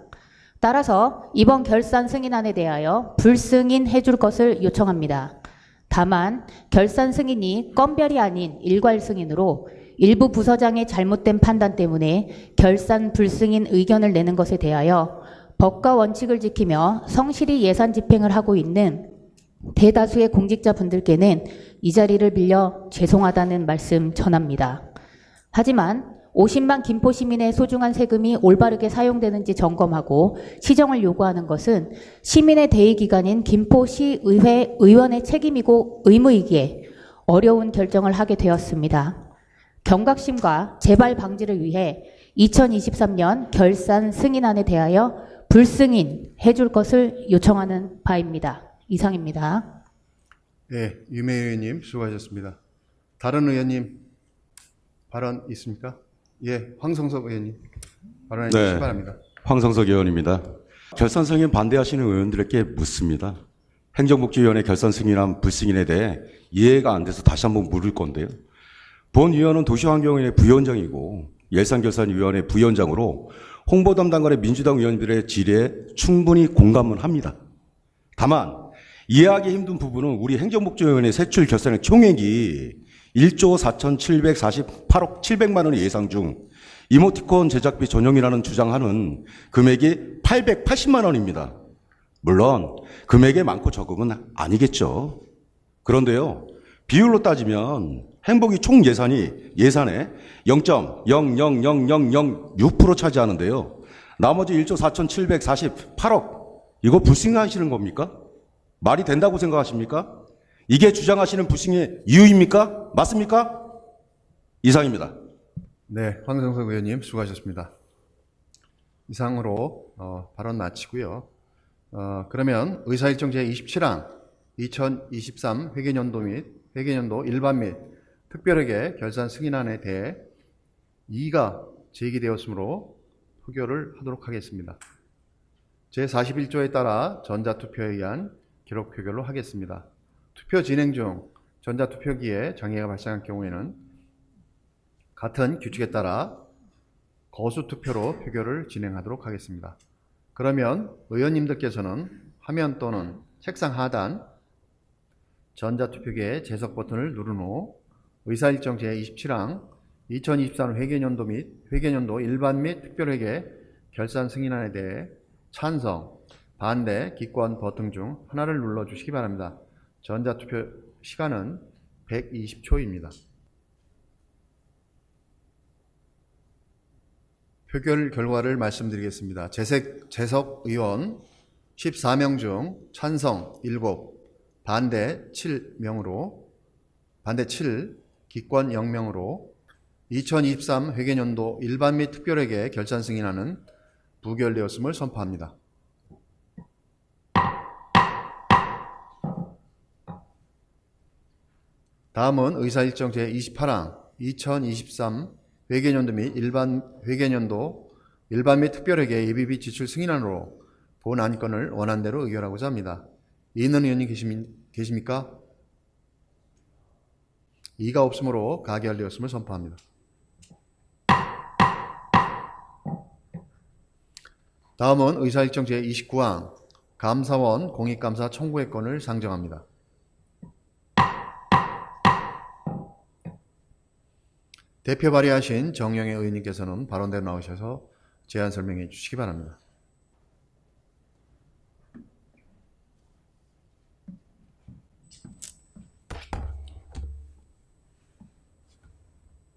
따라서 이번 결산 승인안에 대하여 불승인해 줄 것을 요청합니다. 다만 결산 승인이 건별이 아닌 일괄 승인으로 일부 부서장의 잘못된 판단 때문에 결산 불승인 의견을 내는 것에 대하여 법과 원칙을 지키며 성실히 예산 집행을 하고 있는 대다수의 공직자분들께는 이 자리를 빌려 죄송하다는 말씀 전합니다. 하지만 50만 김포 시민의 소중한 세금이 올바르게 사용되는지 점검하고 시정을 요구하는 것은 시민의 대의기관인 김포시의회 의원의 책임이고 의무이기에 어려운 결정을 하게 되었습니다. 경각심과 재발 방지를 위해 2023년 결산 승인안에 대하여 불승인해 줄 것을 요청하는 바입니다. 이상입니다. 네, 유명 의원님 수고하셨습니다. 다른 의원님 발언 있습니까? 예, 황성석 의원님 발언해 주시기 바랍니다. 황성석 의원입니다. 결산 승인 반대하시는 의원들에게 묻습니다. 행정복지위원회 결산 승인안 불승인에 대해 이해가 안 돼서 다시 한번 물을 건데요. 본 위원은 도시환경위원회 부위원장이고 예산결산위원회 부위원장으로 홍보 담당관의 민주당 의원들의 질의에 충분히 공감은 합니다. 다만 이해하기 힘든 부분은 우리 행정복지위원회 세출 결산의 총액이 1조 4,748억 700만 원의 예상 중 이모티콘 제작비 전용이라는 주장하는 금액이 880만 원입니다. 물론 금액에 많고 적음은 아니겠죠. 그런데요, 비율로 따지면 행복이 총 예산의 0.0000006% 차지하는데요. 나머지 1조 4,748억 이거 불승인하시는 겁니까? 말이 된다고 생각하십니까? 이게 주장하시는 불승인의 이유입니까? 맞습니까? 이상입니다. 네, 황성석 의원님 수고하셨습니다. 이상으로 발언 마치고요. 그러면 의사일정 제27항 2023 회계연도 및 회계연도 일반 및 특별회계 결산 승인안에 대해 이의가 제기되었으므로 표결을 하도록 하겠습니다. 제41조에 따라 전자투표에 의한 기록 표결로 하겠습니다. 투표 진행 중 전자투표기에 장애가 발생할 경우에는 같은 규칙에 따라 거수투표로 표결을 진행하도록 하겠습니다. 그러면 의원님들께서는 화면 또는 책상 하단 전자투표기의 재석 버튼을 누른 후 의사일정 제27항 2023 회계연도 및 회계연도 일반 및 특별회계 결산 승인안에 대해 찬성, 반대, 기권 버튼 중 하나를 눌러주시기 바랍니다. 전자투표 시간은 120초입니다. 표결 결과를 말씀드리겠습니다. 재석 의원 14명 중 찬성 7, 반대 7명으로 반대 7, 기권 0명으로 2023 회계연도 일반 및 특별회계 결산 승인안은 부결되었음을 선포합니다. 다음은 의사일정 제28항 2023 회계연도 및 회계연도 일반 및 특별회계 예비비 지출 승인안으로 본 안건을 원안대로 의결하고자 합니다. 이인원 의원님 계십니까? 이의가 없으므로 가결되었음을 선포합니다. 다음은 의사일정 제29항 감사원 공익감사 청구의 건을 상정합니다. 대표 발의하신 정영애 의원님께서는 발언대로 나오셔서 제안 설명해 주시기 바랍니다.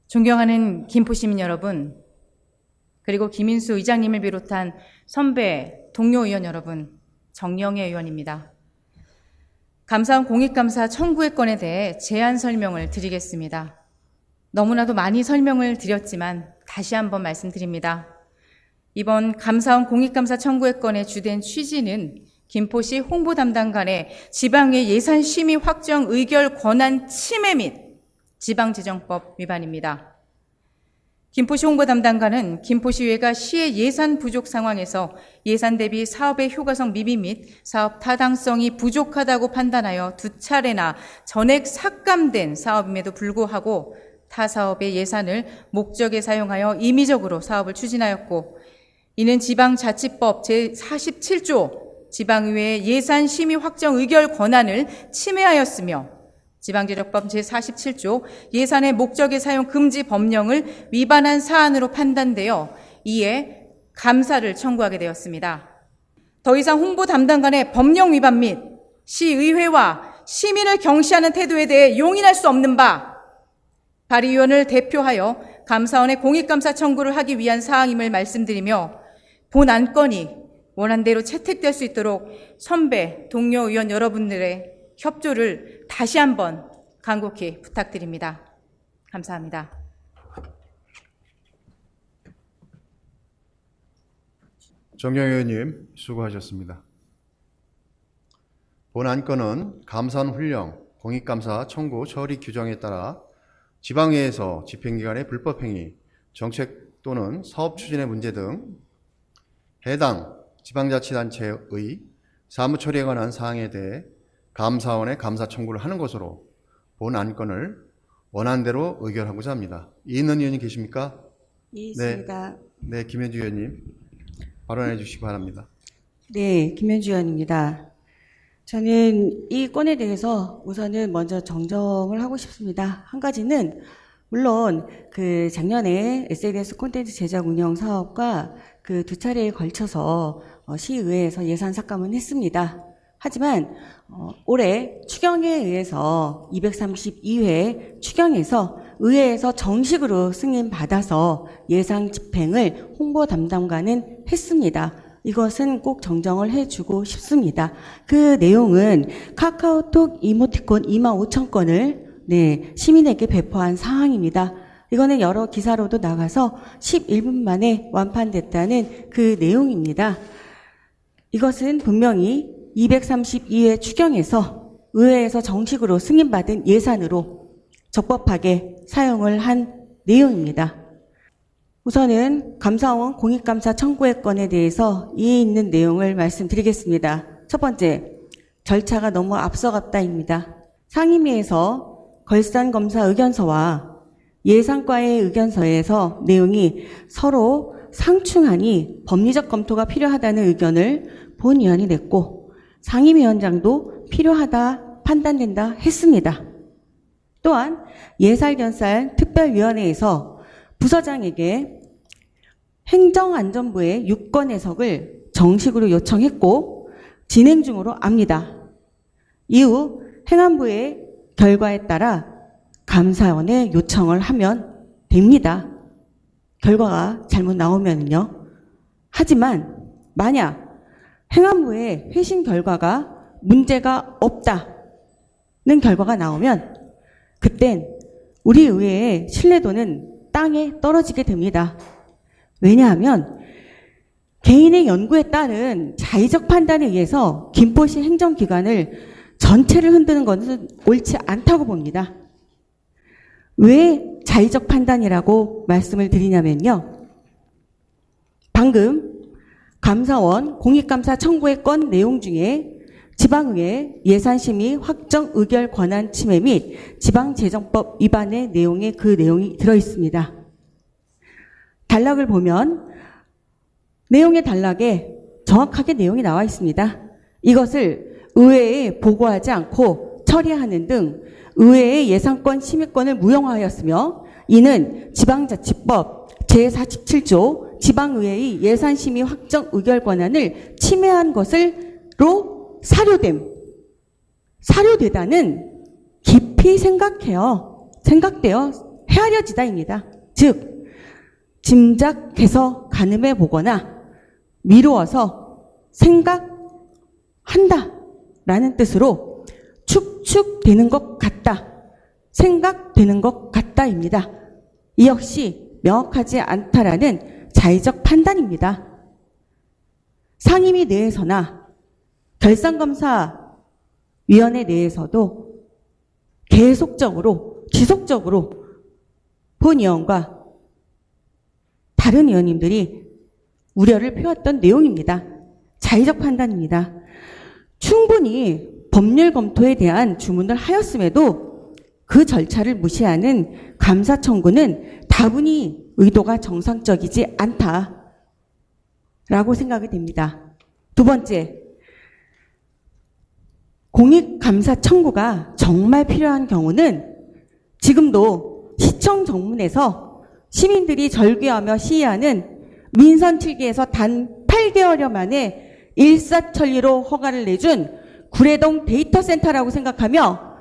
존경하는 김포시민 여러분, 그리고 김인수 의장님을 비롯한 선배, 동료 의원 여러분, 정영애 의원입니다. 감사원 공익감사 청구의 건에 대해 제안 설명을 드리겠습니다. 너무나도 많이 설명을 드렸지만 다시 한번 말씀드립니다. 이번 감사원 공익감사 청구의 건의 주된 취지는 김포시 홍보담당 간의 지방의 예산심의 확정 의결 권한 침해 및 지방재정법 위반입니다. 김포시 홍보 담당관은 김포시의회가 시의 예산 부족 상황에서 예산 대비 사업의 효과성 미비 및 사업 타당성이 부족하다고 판단하여 2차례나 전액 삭감된 사업임에도 불구하고 타 사업의 예산을 목적에 사용하여 임의적으로 사업을 추진하였고, 이는 지방자치법 제47조 지방의회의 예산 심의 확정 의결 권한을 침해하였으며 지방재정법 제47조 예산의 목적의 사용 금지 법령을 위반한 사안으로 판단되어 이에 감사를 청구하게 되었습니다. 더 이상 홍보 담당관의 법령 위반 및 시의회와 시민을 경시하는 태도에 대해 용인할 수 없는 바, 발의위원을 대표하여 감사원의 공익감사 청구를 하기 위한 사항임을 말씀드리며, 본 안건이 원안대로 채택될 수 있도록 선배, 동료 의원 여러분들의 협조를 다시 한번 간곡히 부탁드립니다. 감사합니다. 정영애 의원님 수고하셨습니다. 본 안건은 감사원 훈령, 공익감사 청구 처리 규정에 따라 지방의회에서 집행기관의 불법행위, 정책 또는 사업 추진의 문제 등 해당 지방자치단체의 사무처리에 관한 사항에 대해 감사원에 감사 청구를 하는 것으로 본 안건을 원안대로 의결하고자 합니다. 이인원 의원님 계십니까? 있습니다. 네, 김현주 의원님 발언해 주시기 바랍니다. 네, 김현주 의원입니다. 저는 이 건에 대해서 우선은 먼저 정정을 하고 싶습니다. 한 가지는 물론 그 작년에 SNS 콘텐츠 제작 운영 사업과 그 2차례에 걸쳐서 시의회에서 예산 삭감은 했습니다. 하지만 올해 추경에 의해서 232회 추경에서 의회에서 정식으로 승인받아서 예산 집행을 홍보 담당관은 했습니다. 이것은 꼭 정정을 해주고 싶습니다. 그 내용은 카카오톡 이모티콘 25,000건을 시민에게 배포한 사항입니다. 이거는 여러 기사로도 나가서 11분 만에 완판됐다는 그 내용입니다. 이것은 분명히 232회 추경에서 의회에서 정식으로 승인받은 예산으로 적법하게 사용을 한 내용입니다. 우선은 감사원 공익감사 청구의 건에 대해서 이해 있는 내용을 말씀드리겠습니다. 첫 번째, 절차가 너무 앞서갔다입니다. 상임위에서 걸산검사 의견서와 예산과의 의견서에서 내용이 서로 상충하니 법리적 검토가 필요하다는 의견을 본위원이 냈고, 상임위원장도 필요하다 판단된다 했습니다. 또한 예살견살 특별위원회에서 부서장에게 행정안전부의 유권 해석을 정식으로 요청했고 진행 중으로 압니다. 이후 행안부의 결과에 따라 감사원에 요청을 하면 됩니다. 결과가 잘못 나오면요. 하지만 만약 행안부의 회신 결과가 문제가 없다는 결과가 나오면 그땐 우리 의회의 신뢰도는 땅에 떨어지게 됩니다. 왜냐하면 개인의 연구에 따른 자의적 판단에 의해서 김포시 행정기관을 전체를 흔드는 것은 옳지 않다고 봅니다. 왜 자의적 판단이라고 말씀을 드리냐면요. 방금 감사원 공익감사 청구의 건 내용 중에 지방의회 예산심의 확정 의결 권한 침해 및 지방재정법 위반의 내용에 그 내용이 들어있습니다. 단락을 보면 내용의 단락에 정확하게 내용이 나와 있습니다. 이것을 의회에 보고하지 않고 처리하는 등 의회의 예산권 심의권을 무용하였으며, 이는 지방자치법 제47조 지방의회의 예산심의 확정 의결 권한을 침해한 것으로 사료되다는 깊이 생각되어 헤아려지다입니다. 즉 짐작해서 가늠해 보거나 미루어서 생각한다라는 뜻으로 축축되는 것 같다, 생각되는 것 같다입니다. 이 역시 명확하지 않다라는 자의적 판단입니다. 상임위 내에서나 결산검사위원회 내에서도 계속적으로 지속적으로 본 의원과 다른 의원님들이 우려를 표했던 내용입니다. 자의적 판단입니다. 충분히 법률 검토에 대한 주문을 하였음에도 그 절차를 무시하는 감사 청구는 다분히 의도가 정상적이지 않다라고 생각이 됩니다. 두 번째, 공익감사 청구가 정말 필요한 경우는 지금도 시청 정문에서 시민들이 절규하며 시위하는 민선 7기에서 단 8개월여 만에 일사천리로 허가를 내준 구례동 데이터센터라고 생각하며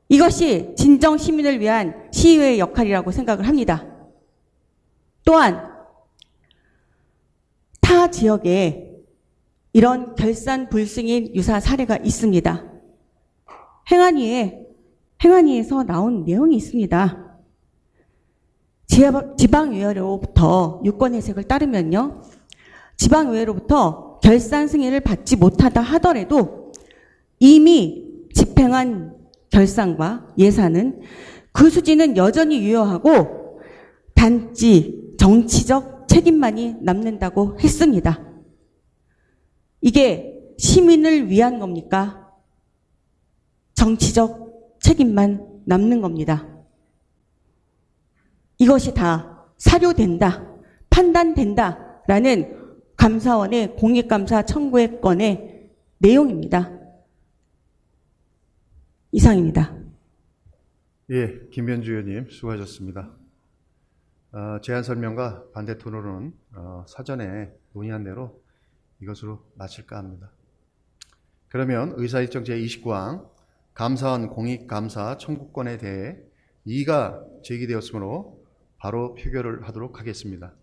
이것이 진정 시민을 위한 시의회의 역할이라고 생각을 합니다. 또한 타 지역에 이런 결산 불승인 유사 사례가 있습니다. 행안위에서 나온 내용이 있습니다. 지방의회로부터 유권 해석을 따르면요, 지방의회로부터 결산 승인을 받지 못하다 하더라도 이미 집행한 결산과 예산은 그 수지는 여전히 유효하고 단지 정치적 책임만이 남는다고 했습니다. 이게 시민을 위한 겁니까? 정치적 책임만 남는 겁니다. 이것이 다 사료된다, 판단된다라는 감사원의 공익감사 청구의 건의 내용입니다. 이상입니다. 예, 김변주 의원님 수고하셨습니다. 제안 설명과 반대 토론은 사전에 논의한 대로 이것으로 마칠까 합니다. 그러면 의사일정 제29항 감사원 공익감사 청구권에 대해 이의가 제기되었으므로 바로 표결을 하도록 하겠습니다.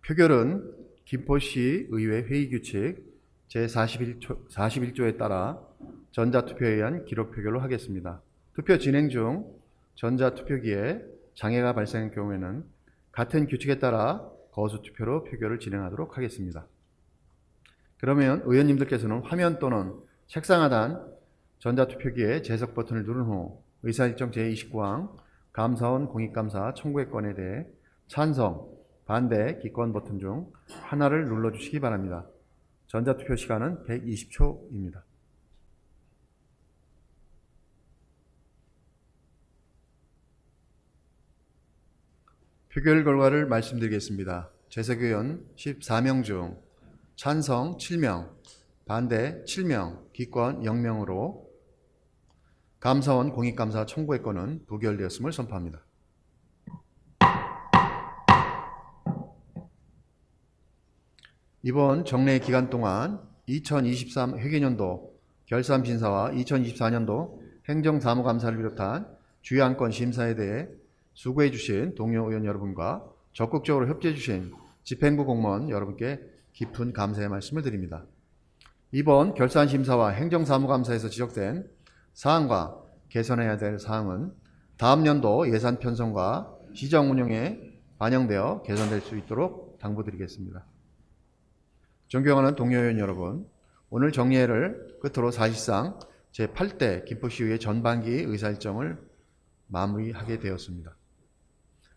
표결은 김포시 의회 회의규칙 제41조에 따라 전자투표에 의한 기록표결로 하겠습니다. 투표 진행 중 전자투표기에 장애가 발생한 경우에는 같은 규칙에 따라 거수투표로 표결을 진행하도록 하겠습니다. 그러면 의원님들께서는 화면 또는 책상 하단 전자투표기에 재석 버튼을 누른 후 의사일정 제29항 감사원 공익감사 청구의 건에 대해 찬성, 반대, 기권 버튼 중 하나를 눌러주시기 바랍니다. 전자투표 시간은 120초입니다. 표결 결과를 말씀드리겠습니다. 재석 의원 14명 중 찬성 7명, 반대 7명, 기권 0명으로 감사원 공익감사 청구의 건은 부결되었음을 선포합니다. 이번 정례 기간 동안 2023 회계년도 결산심사와 2024년도 행정사무감사를 비롯한 주요 안건 심사에 대해 수고해 주신 동료 의원 여러분과 적극적으로 협조해 주신 집행부 공무원 여러분께 깊은 감사의 말씀을 드립니다. 이번 결산심사와 행정사무감사에서 지적된 사항과 개선해야 될 사항은 다음 연도 예산 편성과 시정 운영에 반영되어 개선될 수 있도록 당부드리겠습니다. 존경하는 동료 의원 여러분, 오늘 정례를 끝으로 사실상 제8대 김포시의회 전반기 의사일정을 마무리하게 되었습니다.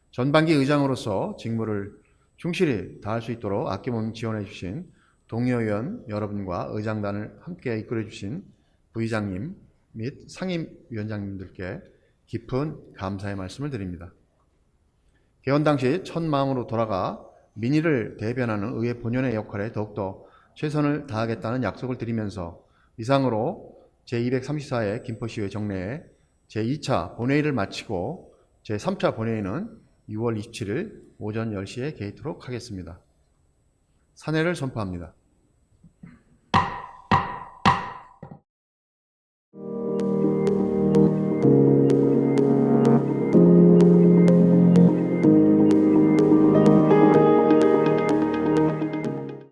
전반기 의장으로서 직무를 충실히 다할 수 있도록 아낌없이 지원해 주신 동료 의원 여러분과 의장단을 함께 이끌어 주신 부의장님 및 상임위원장님들께 깊은 감사의 말씀을 드립니다. 개원 당시 첫 마음으로 돌아가 민의를 대변하는 의회 본연의 역할에 더욱더 최선을 다하겠다는 약속을 드리면서 이상으로 제234회 김포시의회 정례에 제2차 본회의를 마치고 제3차 본회의는 6월 27일 오전 10시에 개의토록 하겠습니다. 산회를 선포합니다.